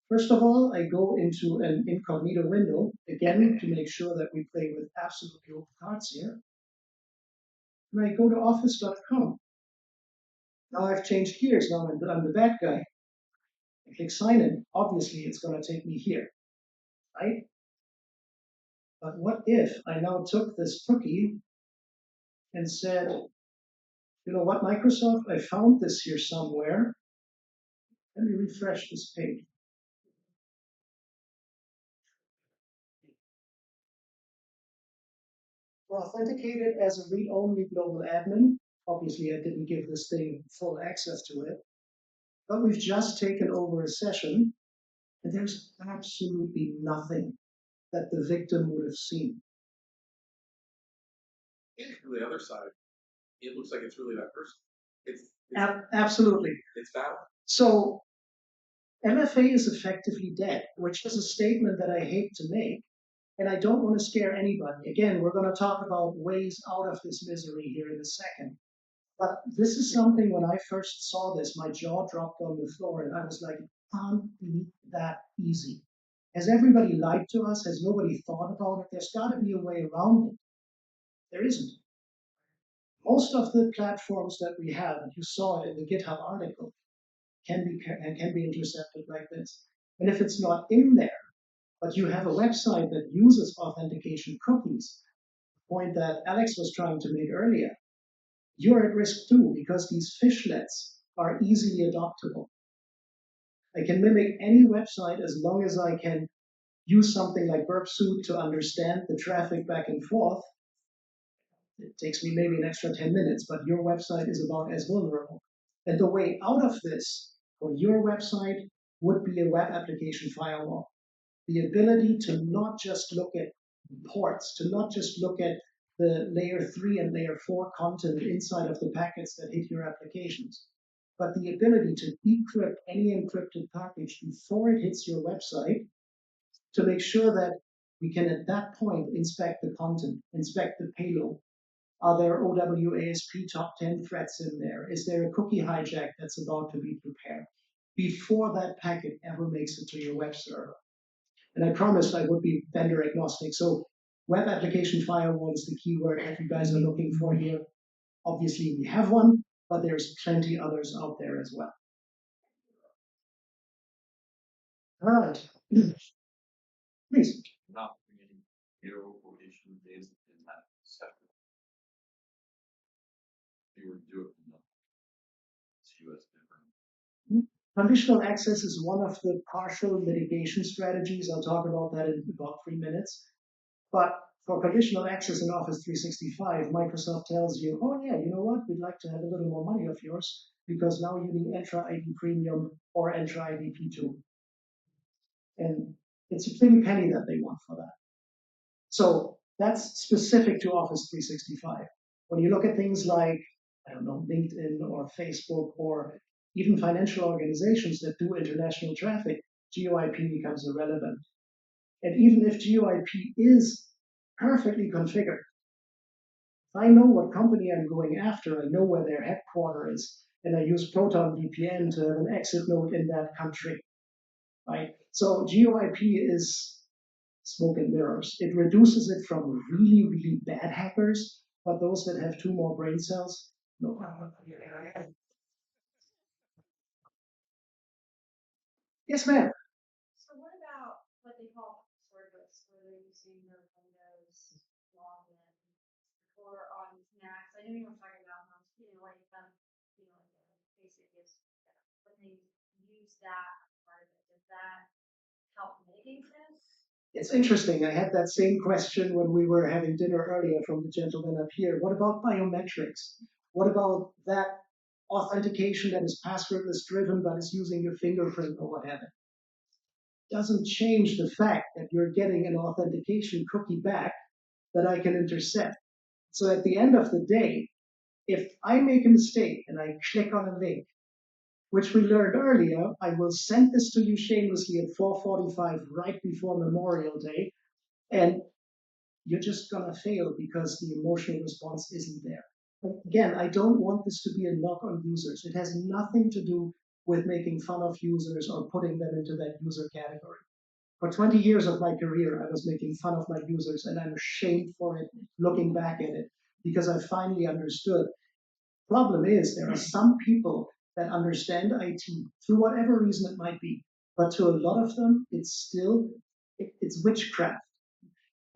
First of all, I go into an incognito window, again, to make sure that we play with absolutely open cards here. And I go to office.com. Now I've changed gears. Now I'm the bad guy. I click sign in. Obviously, it's going to take me here, right? But what if I now took this cookie and said, you know what, Microsoft, I found this here somewhere. Let me refresh this page. We're authenticated as a read-only global admin. Obviously, I didn't give this thing full access to it. But we've just taken over a session, and there's absolutely nothing that the victim would have seen. And from the other side, it looks like it's really that person. It's Absolutely. It's valid. So MFA is effectively dead, which is a statement that I hate to make, and I don't want to scare anybody. Again, we're going to talk about ways out of this misery here in a second. But this is something, when I first saw this, my jaw dropped on the floor, and I was like, it can't be that easy. Has everybody lied to us? Has nobody thought about it? There's got to be a way around it. There isn't. Most of the platforms that we have, and you saw it in the GitHub article, can be intercepted like this. And if it's not in there, but you have a website that uses authentication cookies, the point that Alex was trying to make earlier, you're at risk too, because these fishlets are easily adoptable. I can mimic any website as long as I can use something like burpsuit to understand the traffic back and forth. It takes me maybe an extra 10 minutes, but your website is about as vulnerable. And the way out of this for your website would be a web application firewall. The ability to not just look at ports, to not just look at the layer 3 and layer 4 content inside of the packets that hit your applications, but the ability to decrypt any encrypted package before it hits your website to make sure that we can at that point inspect the content, inspect the payload. Are there OWASP top 10 threats in there? Is there a cookie hijack that's about to be prepared before that packet ever makes it to your web server? And I promised I would be vendor agnostic. So web application firewall is the keyword that you guys are looking for here. Obviously, we have one, but there's plenty others out there as well. All right. Please. Not forgetting zero quotation is in that sector. If you were to do it from the US different. Conditional access is one of the partial mitigation strategies. I'll talk about that in about 3 minutes. But for conditional access in Office 365, Microsoft tells you, oh yeah, you know what? We'd like to have a little more money of yours because now you need Entra ID Premium or Entra ID P2. And it's a pretty penny that they want for that. So that's specific to Office 365. When you look at things like, I don't know, LinkedIn or Facebook or even financial organizations that do international traffic, GeoIP becomes irrelevant. And even if GeoIP is perfectly configured, if I know what company I'm going after, I know where their headquarters is, and I use Proton VPN to have an exit node in that country, right? So GeoIP is smoke and mirrors. It reduces it from really, really bad hackers, but those that have 2 more brain cells, no problem. Yes, ma'am. So what about what they call passwordless, where they're using their Windows login or on Macs? I know you were talking about how, like basic is when they use that part of it. Does that help mitigate this? It's interesting. I had that same question when we were having dinner earlier from the gentleman up here. What about biometrics? What about that authentication that is passwordless driven but is using your fingerprint or whatever? Doesn't change the fact that you're getting an authentication cookie back that I can intercept. So at the end of the day, if I make a mistake and I click on a link, which we learned earlier, I will send this to you shamelessly at 4:45 right before Memorial Day, and you're just gonna fail because the emotional response isn't there. But again, I don't want this to be a knock on users. It has nothing to do with making fun of users or putting them into that user category. For 20 years of my career, I was making fun of my users, and I'm ashamed for it looking back at it because I finally understood. Problem is, there are some people that understand IT through whatever reason it might be, but to a lot of them, it's witchcraft.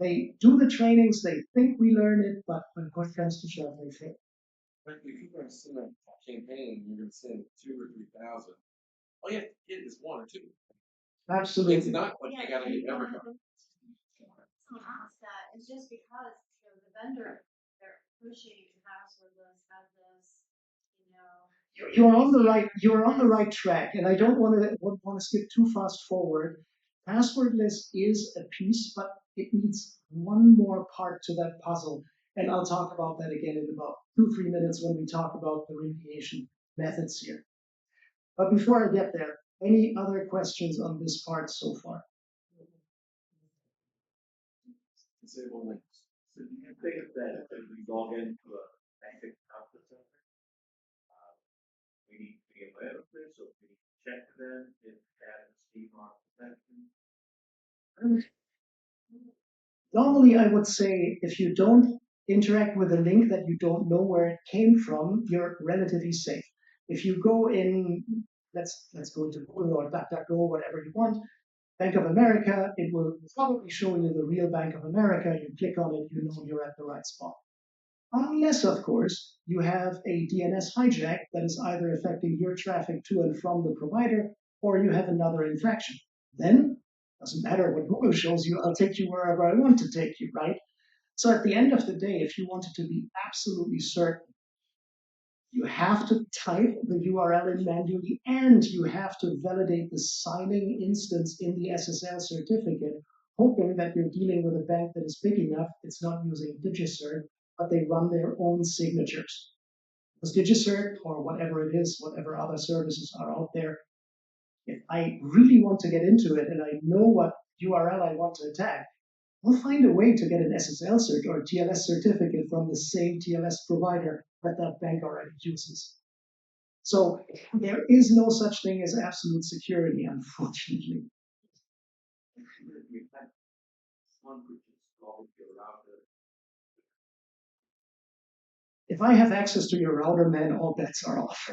They do the trainings, they think we learn it, but when push comes to shove, they fail. But if you're going to send a campaign, you're going to send 2,000 or 3,000. All you have to get is 1 or 2. Absolutely. It's not what you got to get every time. Someone asked that, it's just because the vendor, they're pushing passwordless as this, You're on the right track, and I don't want to skip too fast forward. Passwordless is a piece, but it needs one more part to that puzzle, and I'll talk about that again in about 2-3 minutes when we talk about the remediation methods here. But before I get there, any other questions on this part so far? Disable links. So do you think that if we log into a basic contact center, we need to be aware of this, or we need to check them if that is Steve on protection? Normally, I would say if you don't interact with a link that you don't know where it came from, you're relatively safe. If you go in, let's go into Google or DuckDuckGo, whatever you want, Bank of America, it will probably show you the real Bank of America. You click on it, you know you're at the right spot. Unless, of course, you have a DNS hijack that is either affecting your traffic to and from the provider, or you have another infraction. Then, doesn't matter what Google shows you, I'll take you wherever I want to take you, right? So at the end of the day, if you wanted to be absolutely certain, you have to type the URL in manually, and you have to validate the signing instance in the SSL certificate, hoping that you're dealing with a bank that is big enough, it's not using DigiCert, but they run their own signatures. Because DigiCert, or whatever it is, whatever other services are out there, if I really want to get into it and I know what URL I want to attack, we'll find a way to get an SSL cert or TLS certificate from the same TLS provider that that bank already uses. So there is no such thing as absolute security, unfortunately. One could just call your router. If I have access to your router, man, all bets are off.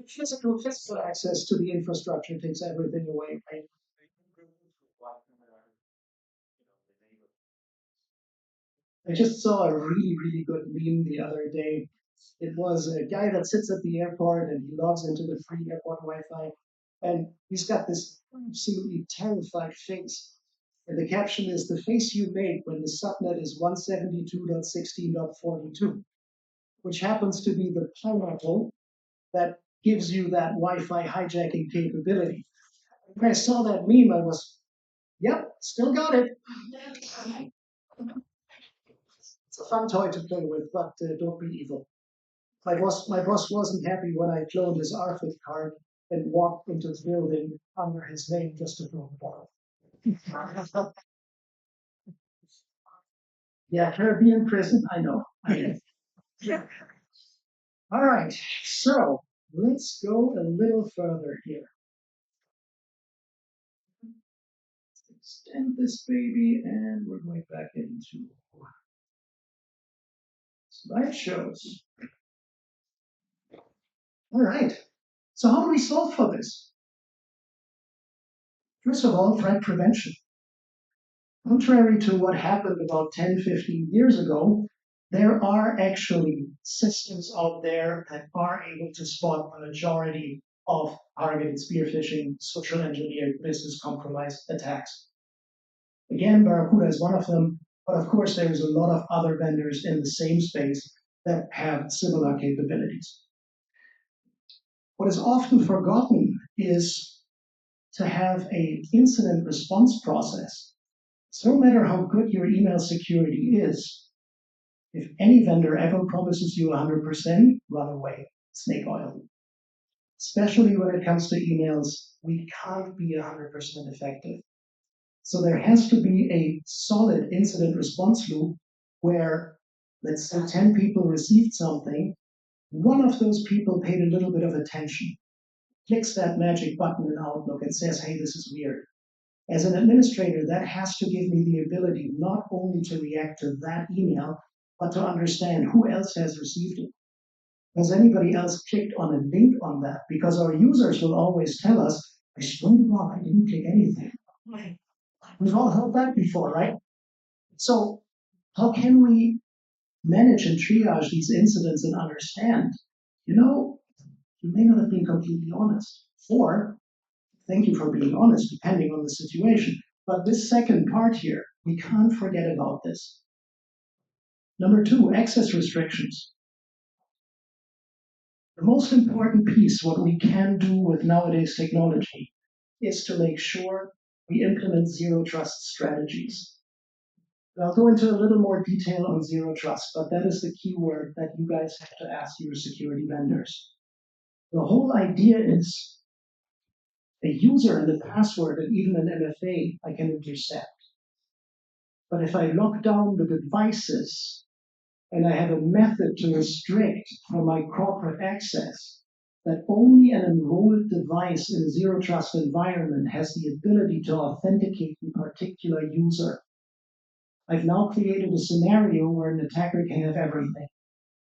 Physical access to the infrastructure takes everything away. Right? I just saw a really, really good meme the other day. It was a guy that sits at the airport and he logs into the free airport Wi-Fi, and he's got this absolutely terrified face. And the caption is the face you make when the subnet is 172.16.42, which happens to be the pineapple that gives you that Wi-Fi hijacking capability. When I saw that meme, I was, yep, still got it. It's a fun toy to play with, but don't be evil. My boss wasn't happy when I cloned his RFID card and walked into the building under his name just to throw the ball. Yeah, Caribbean prison, I know. All right, so let's go a little further here. Let's extend this baby, and we're going back into slideshows. All right, so how do we solve for this? First of all, threat prevention. Contrary to what happened about 10, 15 years ago, there are actually systems out there that are able to spot the majority of targeted spear phishing, social engineered business compromise attacks. Again, Barracuda is one of them, but of course there's a lot of other vendors in the same space that have similar capabilities. What is often forgotten is to have an incident response process. So no matter how good your email security is, if any vendor ever promises you 100%, run away, snake oil. Especially when it comes to emails, we can't be 100% effective. So there has to be a solid incident response loop where, let's say 10 people received something, one of those people paid a little bit of attention, clicks that magic button in Outlook and says, hey, this is weird. As an administrator, that has to give me the ability not only to react to that email, but to understand who else has received it. Has anybody else clicked on a link on that? Because our users will always tell us, I swear to God, I didn't click anything. We've all heard that before, right? So how can we manage and triage these incidents and understand, you may not have been completely honest, or thank you for being honest, depending on the situation. But this second part here, we can't forget about this. Number 2, access restrictions. The most important piece, what we can do with nowadays technology, is to make sure we implement zero trust strategies. And I'll go into a little more detail on zero trust, but that is the key word that you guys have to ask your security vendors. The whole idea is a user and a password and even an MFA I can intercept. But if I lock down the devices and I have a method to restrict for my corporate access, that only an enrolled device in a zero trust environment has the ability to authenticate the particular user. I've now created a scenario where an attacker can have everything.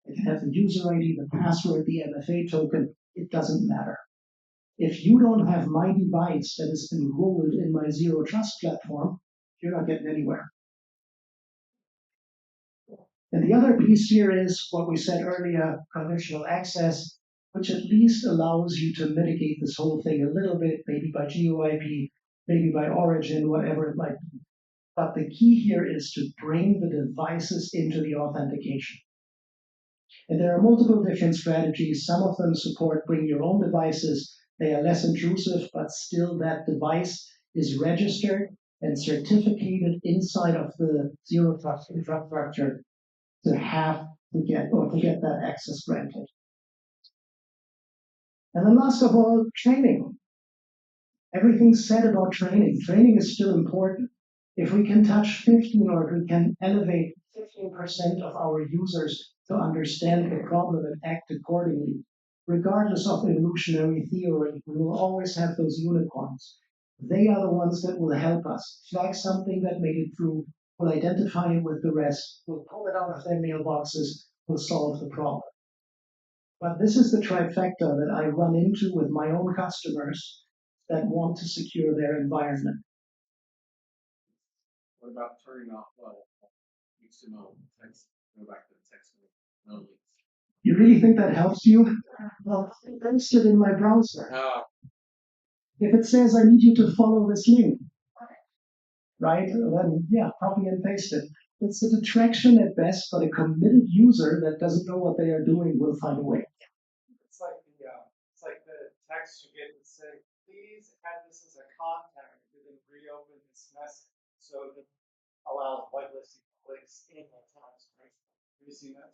It can have the user ID, the password, the MFA token, it doesn't matter. If you don't have my device that is enrolled in my zero trust platform, you're not getting anywhere. And the other piece here is what we said earlier, conditional access, which at least allows you to mitigate this whole thing a little bit, maybe by GeoIP, maybe by origin, whatever it might be. But the key here is to bring the devices into the authentication. And there are multiple different strategies. Some of them support bring your own devices. They are less intrusive, but still that device is registered and certificated inside of the zero trust infrastructure to get that access granted. And then last of all, training. Everything's said about training. Training is still important. If we can touch 15 or if we can elevate 15% of our users to understand the problem and act accordingly, regardless of evolutionary theory, we will always have those unicorns. They are the ones that will help us flag something that made it through, will identify it with the rest, will pull it out of their mailboxes, will solve the problem. But this is the trifecta that I run into with my own customers that want to secure their environment. What about turning off XML text? Go back to the text no links. You really think that helps you? Well, I paste it in my browser. If it says I need you to follow this link, right? Then yeah, copy and paste it. It's a detraction at best, but a committed user that doesn't know what they are doing will find a way. It's like the text you get that say, please add this as a contact and then reopen this message. So it allows whitelisting clicks in the text, right? Have you seen that?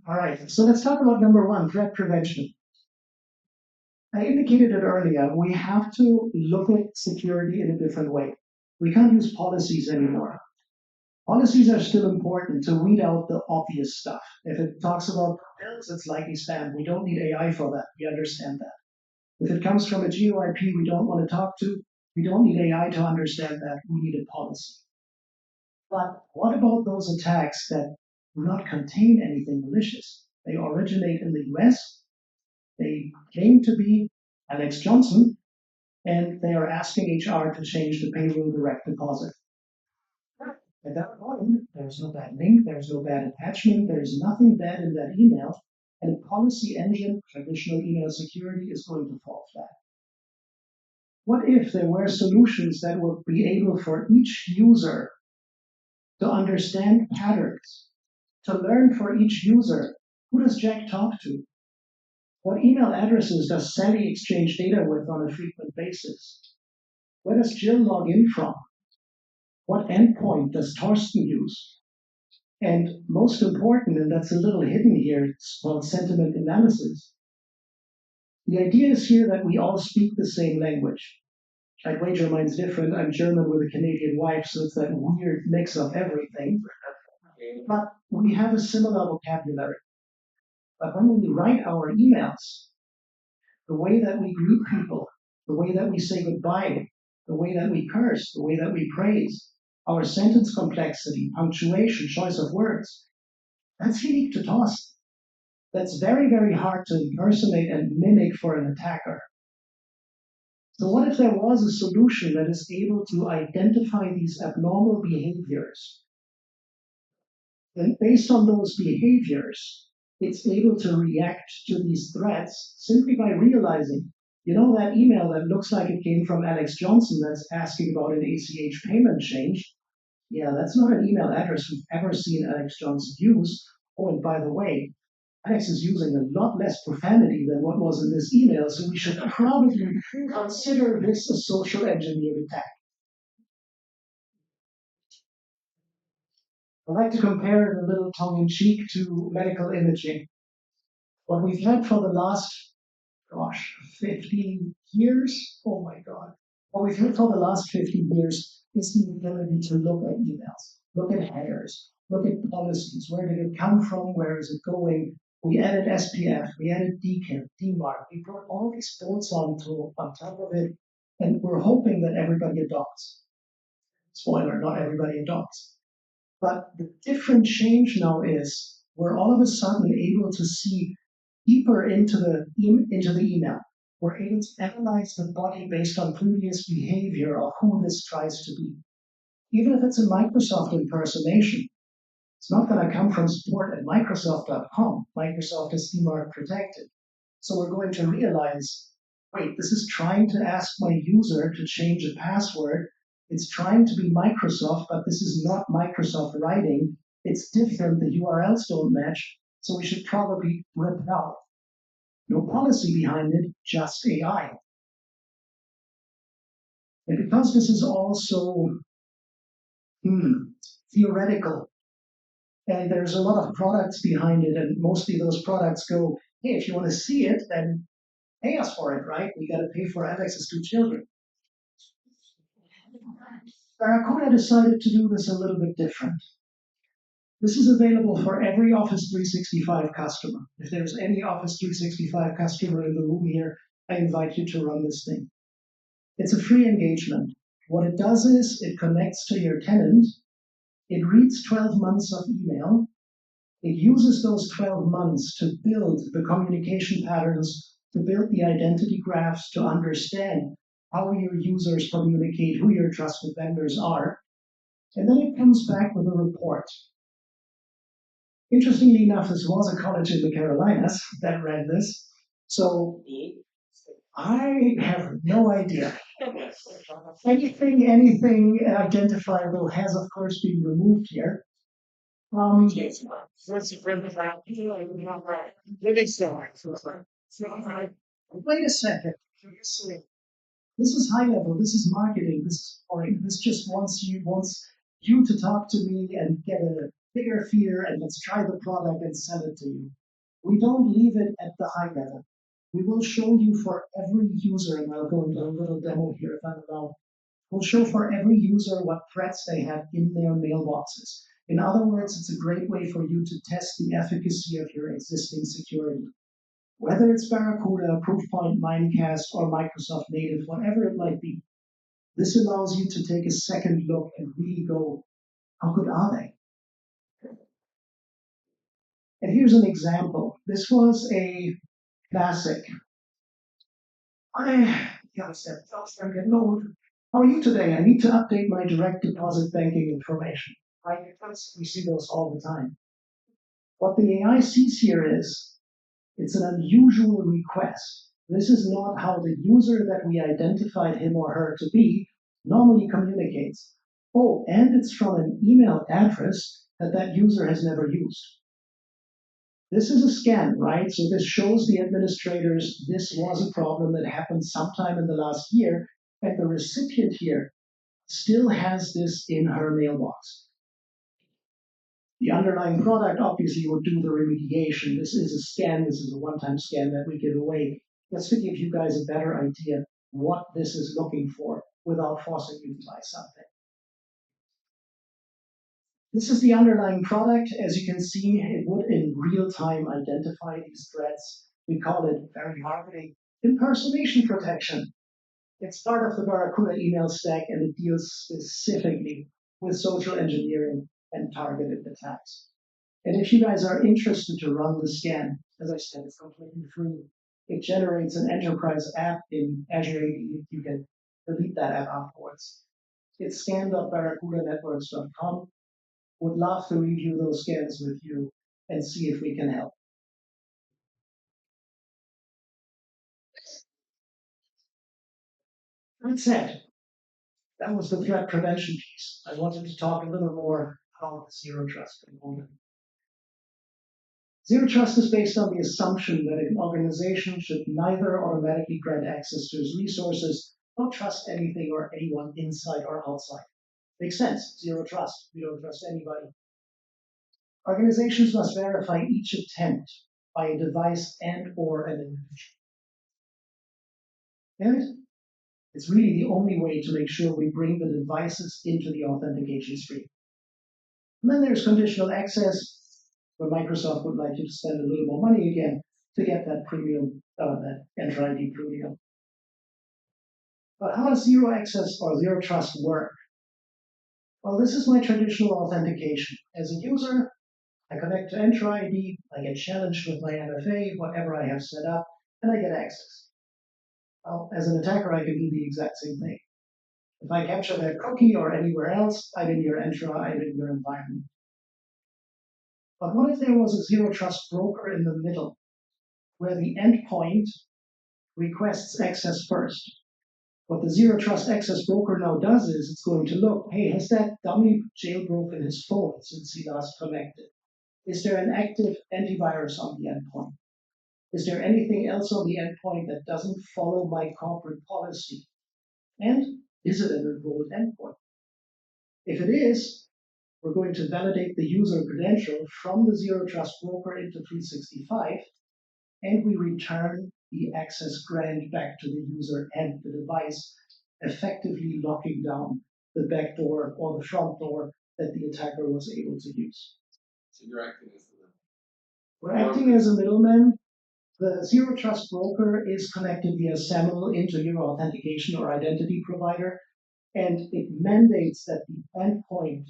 All right, so let's talk about number one, threat prevention. I indicated it earlier, we have to look at security in a different way. We can't use policies anymore. Policies are still important to weed out the obvious stuff. If it talks about pills, it's likely spam. We don't need AI for that. We understand that. If it comes from a GeoIP we don't want to talk to, we don't need AI to understand that. We need a policy. But what about those attacks that do not contain anything malicious? They originate in the US. They claim to be Alex Johnson, and they are asking HR to change the payroll direct deposit. At that point, there's no bad link, there's no bad attachment, there's nothing bad in that email, and a policy engine, traditional email security, is going to fall flat. What if there were solutions that would be able for each user to understand patterns, to learn for each user, who does Jack talk to? What email addresses does Sally exchange data with on a frequent basis? Where does Jill log in from? What endpoint does Torsten use? And most important, and that's a little hidden here, it's called sentiment analysis. The idea is here that we all speak the same language. I'd wager mine's different. I'm German with a Canadian wife, so it's that weird mix of everything. But we have a similar vocabulary. But when we write our emails, the way that we greet people, the way that we say goodbye, the way that we curse, the way that we praise, our sentence complexity, punctuation, choice of words, that's unique to Torsten. That's very, very hard to impersonate and mimic for an attacker. So what if there was a solution that is able to identify these abnormal behaviors? And based on those behaviors, it's able to react to these threats simply by realizing, you know, that email that looks like it came from Alex Johnson that's asking about an ACH payment change. Yeah, that's not an email address we've ever seen Alex Johnson use. Oh, and by the way, Alex is using a lot less profanity than what was in this email, so we should probably consider this a social engineered attack. I like to compare it a little tongue-in-cheek to medical imaging. What we've had for the last, 15 years, oh my God. What we've had for the last 15 years is the ability to look at emails, look at headers, look at policies. Where did it come from? Where is it going? We added SPF, we added DKIM, DMARC. We brought all these bolts on top of it, and we're hoping that everybody adopts. Spoiler, not everybody adopts. But the different change now is we're all of a sudden able to see deeper into the email. We're able to analyze the body based on previous behavior of who this tries to be. Even if it's a Microsoft impersonation, it's not going to come from support at Microsoft.com. Microsoft is DMARC protected. So we're going to realize, wait, this is trying to ask my user to change a password. It's trying to be Microsoft, but this is not Microsoft writing. It's different. The URLs don't match. So we should probably rip it out. No policy behind it, just AI. And because this is also theoretical, and there's a lot of products behind it, and mostly those products go hey, if you want to see it, then pay us for it, right? We got to pay for Alex's 2 children. Barracuda decided to do this a little bit different. This is available for every Office 365 customer. If there's any Office 365 customer in the room here, I invite you to run this thing. It's a free engagement. What it does is it connects to your tenant. It reads 12 months of email. It uses those 12 months to build the communication patterns, to build the identity graphs, to understand how your users communicate, who your trusted vendors are. And then it comes back with a report. Interestingly enough, this was a college in the Carolinas that ran this. So I have no idea. Anything identifiable has, of course, been removed here. Wait a second. This is high level. This is marketing. This is boring. This just wants you to talk to me and get a bigger fear, and let's try the product and sell it to you. We don't leave it at the high level. We will show you for every user, and I'll go into a little demo here if I'm allowed. We'll show for every user what threats they have in their mailboxes. In other words, it's a great way for you to test the efficacy of your existing security. Whether it's Barracuda, Proofpoint, Mimecast, or Microsoft Native, whatever it might be, this allows you to take a second look and really go, how good are they? And here's an example. This was a classic. I'm getting old. How are you today? I need to update my direct deposit banking information. Right? We see those all the time. What the AI sees here is it's an unusual request. This is not how the user that we identified him or her to be normally communicates. Oh, and it's from an email address that user has never used. This is a scan, right? So this shows the administrators this was a problem that happened sometime in the last year, and the recipient here still has this in her mailbox. The underlying product obviously would do the remediation. This is a scan. This is a one-time scan that we give away. Just to give you guys a better idea what this is looking for without forcing you to buy something. This is the underlying product. As you can see, it would in real time identify these threats. We call it very marketing impersonation protection. It's part of the Barracuda email stack, and it deals specifically with social engineering and targeted attacks. And if you guys are interested to run the scan, as I said, it's completely free. It generates an enterprise app in Azure AD. You can delete that app afterwards. It's scan.barracudanetworks.com. Would love to review those scans with you and see if we can help. That said, that was the threat prevention piece. I wanted to talk a little more about the zero trust component. Zero trust is based on the assumption that an organization should neither automatically grant access to its resources nor trust anything or anyone inside or outside. Makes sense. Zero trust. We don't trust anybody. Organizations must verify each attempt by a device and or an individual. And it's really the only way to make sure we bring the devices into the authentication stream. And then there's conditional access, where Microsoft would like you to spend a little more money again to get that premium, that Entra ID premium. But how does zero access or zero trust work? Well, this is my traditional authentication. As a user, I connect to Entra ID, I get challenged with my MFA, whatever I have set up, and I get access. Well, as an attacker, I can do the exact same thing. If I capture that cookie or anywhere else, I'm in your Entra, I'm in your environment. But what if there was a zero trust broker in the middle, where the endpoint requests access first? What the zero trust access broker now does is it's going to look, hey, has that dummy jailbroken his phone since he last connected? Is there an active antivirus on the endpoint? Is there anything else on the endpoint that doesn't follow my corporate policy? And is it an enrolled endpoint? If it is, we're going to validate the user credential from the zero trust broker into 365, and we return the access grant back to the user and the device, effectively locking down the back door or the front door that the attacker was able to use. So you're acting as the We're acting as a middleman. The Zero Trust broker is connected via SAML into your authentication or identity provider, and it mandates that the endpoint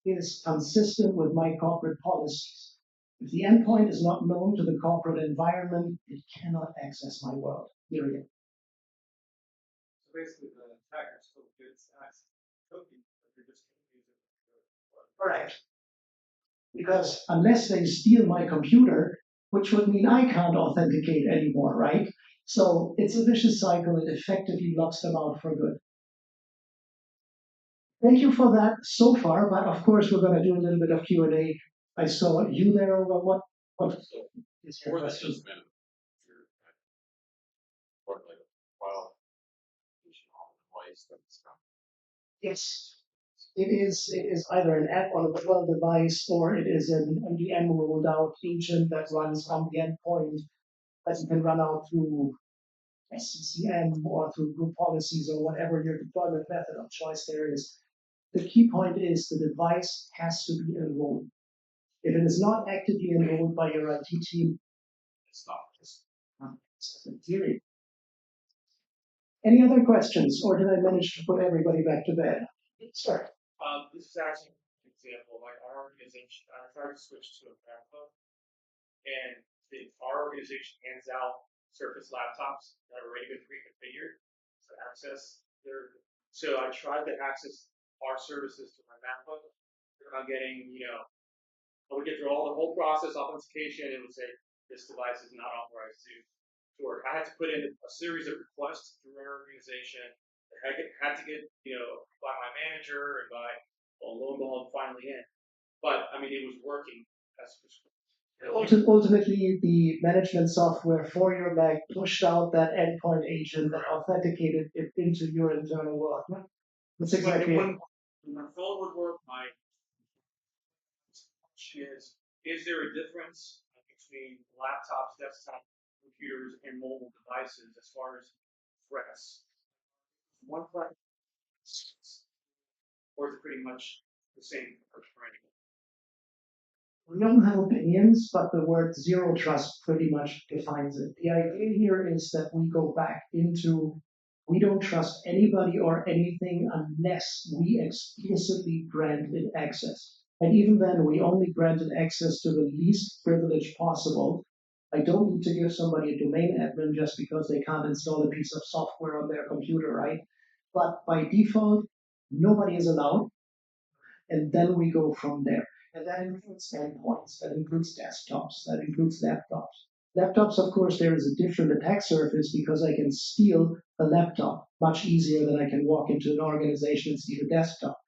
is consistent with my corporate policies. If the endpoint is not known to the corporate environment, it cannot access my world, period. So basically, the attacker still gets access to the cookie, but you're just going to use it. Correct. Because unless they steal my computer, which would mean I can't authenticate anymore, right? So it's a vicious cycle. It effectively locks them out for good. Thank you for that so far, but of course we're going to do a little bit of Q&A. I saw you there over what is your or that's question? just been or like well device that's Yes. It is either an app on a mobile device or it is an MDM rolled out agent that runs from the endpoint that you can run out through SCCM or through group policies or whatever your deployment method of choice there is. The key point is the device has to be enrolled. If it is not actively enrolled by your IT team, it's not just it's a theory. Any other questions, or did I manage to put everybody back to bed? Sure. This is actually an example. Like our organization, I tried to switch to a MacBook, and our organization hands out Surface laptops that are already been pre-configured to access their. So I tried to access our services to my MacBook. I'm getting, I would get through all the whole process, authentication, and it would say this device is not authorized to work. I had to put in a series of requests through our organization. I had to get, by my manager and by, lo and behold, finally in. But I mean, it was working as Ultimately, the management software for your Mac pushed out that endpoint agent that authenticated it into your internal world. That's exactly it. When my phone would work, my question is there a difference between laptops, desktop computers, and mobile devices as far as threats? One threat, or is it pretty much the same for anyone? We don't have opinions, but the word zero trust pretty much defines it. The idea here is that we go back into we don't trust anybody or anything unless we explicitly grant it access. And even then, we only granted access to the least privilege possible. I don't need to give somebody a domain admin just because they can't install a piece of software on their computer, right? But by default, nobody is allowed. And then we go from there. And that includes endpoints, that includes desktops, that includes laptops. Laptops, of course, there is a different attack surface because I can steal a laptop much easier than I can walk into an organization and steal a desktop.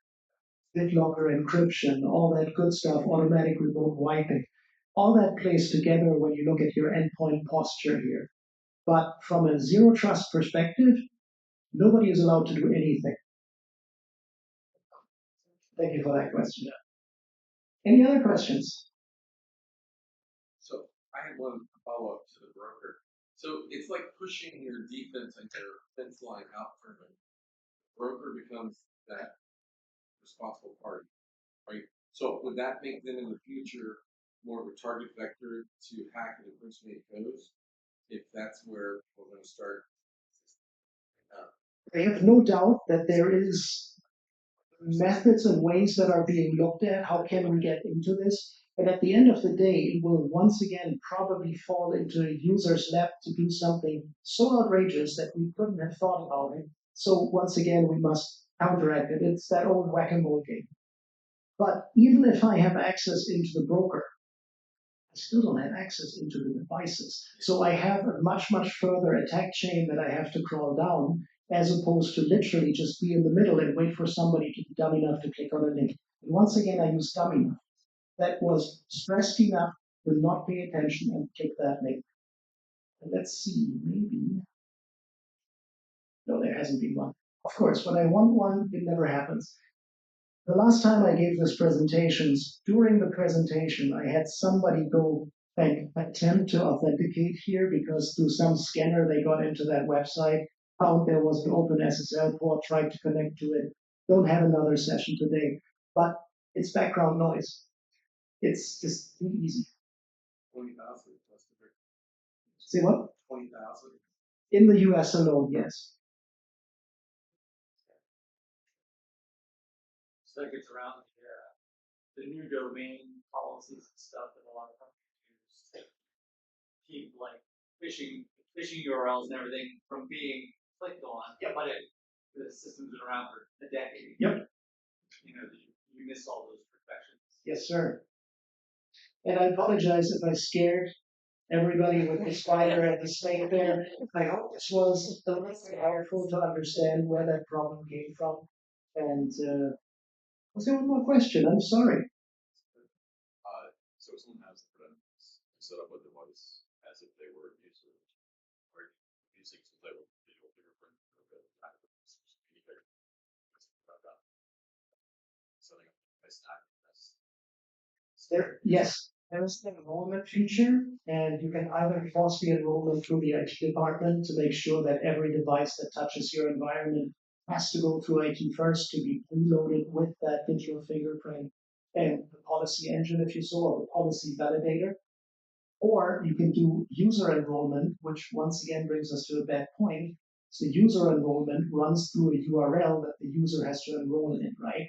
BitLocker encryption, all that good stuff, automatic remote wiping. All that plays together when you look at your endpoint posture here. But from a zero trust perspective, nobody is allowed to do anything. Thank you for that question. Any other questions? so I had one follow up to the broker. So it's like pushing your defense and your fence line out further. Broker becomes that responsible party, right? So would that make them in the future more of a target vector to hack and impersonate codes? If that's where we're going to start. I have no doubt that there is methods and ways that are being looked at. How can we get into this? But at the end of the day, it will once again probably fall into a user's lap to do something so outrageous that we couldn't have thought about it. So once again, we must counteract it. It's that old whack-a-mole game. But even if I have access into the broker, I still don't have access into the devices. So I have a much, much further attack chain that I have to crawl down, as opposed to literally just be in the middle and wait for somebody to be dumb enough to click on a link. And once again, I use dumb enough. That was stressed enough to not pay attention and click that link. And let's see, maybe. No, there hasn't been one. Of course, when I want one, it never happens. The last time I gave this presentations, during the presentation, I had somebody go attempt to authenticate here because through some scanner they got into that website, found there was an open SSL port, tried to connect to it. Don't have another session today, but it's background noise. It's just too easy. 20,000. That's the big. See what? 20,000. In the US alone, yes. So that gets around the new domain policies and stuff that a lot of companies use to keep like phishing URLs and everything from being clicked on. Yep. But the system's been around for a decade. Yep. You know, you miss all those protections. Yes, sir. And I apologize if I scared everybody with the spider and the snake there. I hope this was a little bit helpful to understand where that problem came from. And was there one more question? I'm sorry. So someone has to put in set up a device as if they were a user, or using some type of digital fingerprint or anything. Setting up a device Yes, there is an enrollment feature, and you can either force the enrollment through the IT department to make sure that every device that touches your environment has to go through IT first to be preloaded with that digital fingerprint and the policy engine, if you saw, or the policy validator. Or you can do user enrollment, which once again brings us to a bad point. So user enrollment runs through a URL that the user has to enroll in, right?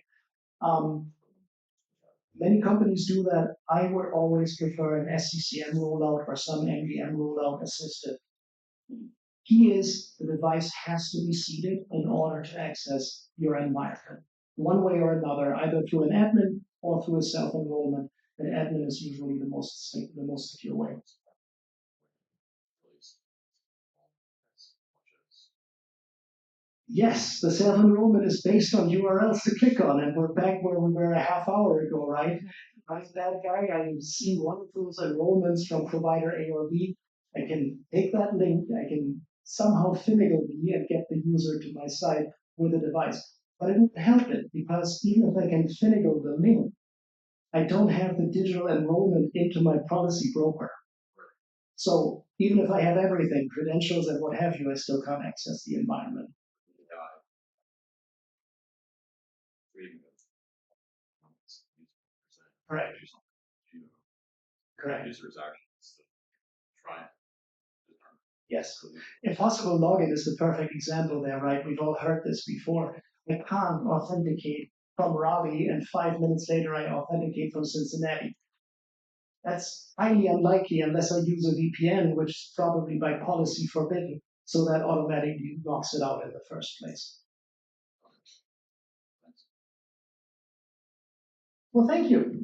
Many companies do that. I would always prefer an SCCM rollout or some MDM rollout assisted. Key is the device has to be seeded in order to access your environment. One way or another, either through an admin or through a self-enrollment. An admin is usually the most secure way. Yes, the self-enrollment is based on URLs to click on, and we're back where we were a half hour ago, right? I'm that guy. I see one of those enrollments from provider A or B. I can take that link, I can somehow finagle me and get the user to my site with a device. But it won't help it because even if I can finagle the link, I don't have the digital enrollment into my policy broker. So even if I have everything, credentials and what have you, I still can't access the environment. Correct. Correct. Users actually try. Yes. Impossible login is the perfect example there, right? We've all heard this before. I can't authenticate from Raleigh and 5 minutes later I authenticate from Cincinnati. That's highly unlikely unless I use a VPN, which is probably by policy forbidden. So that automatically knocks it out in the first place. Well, thank you.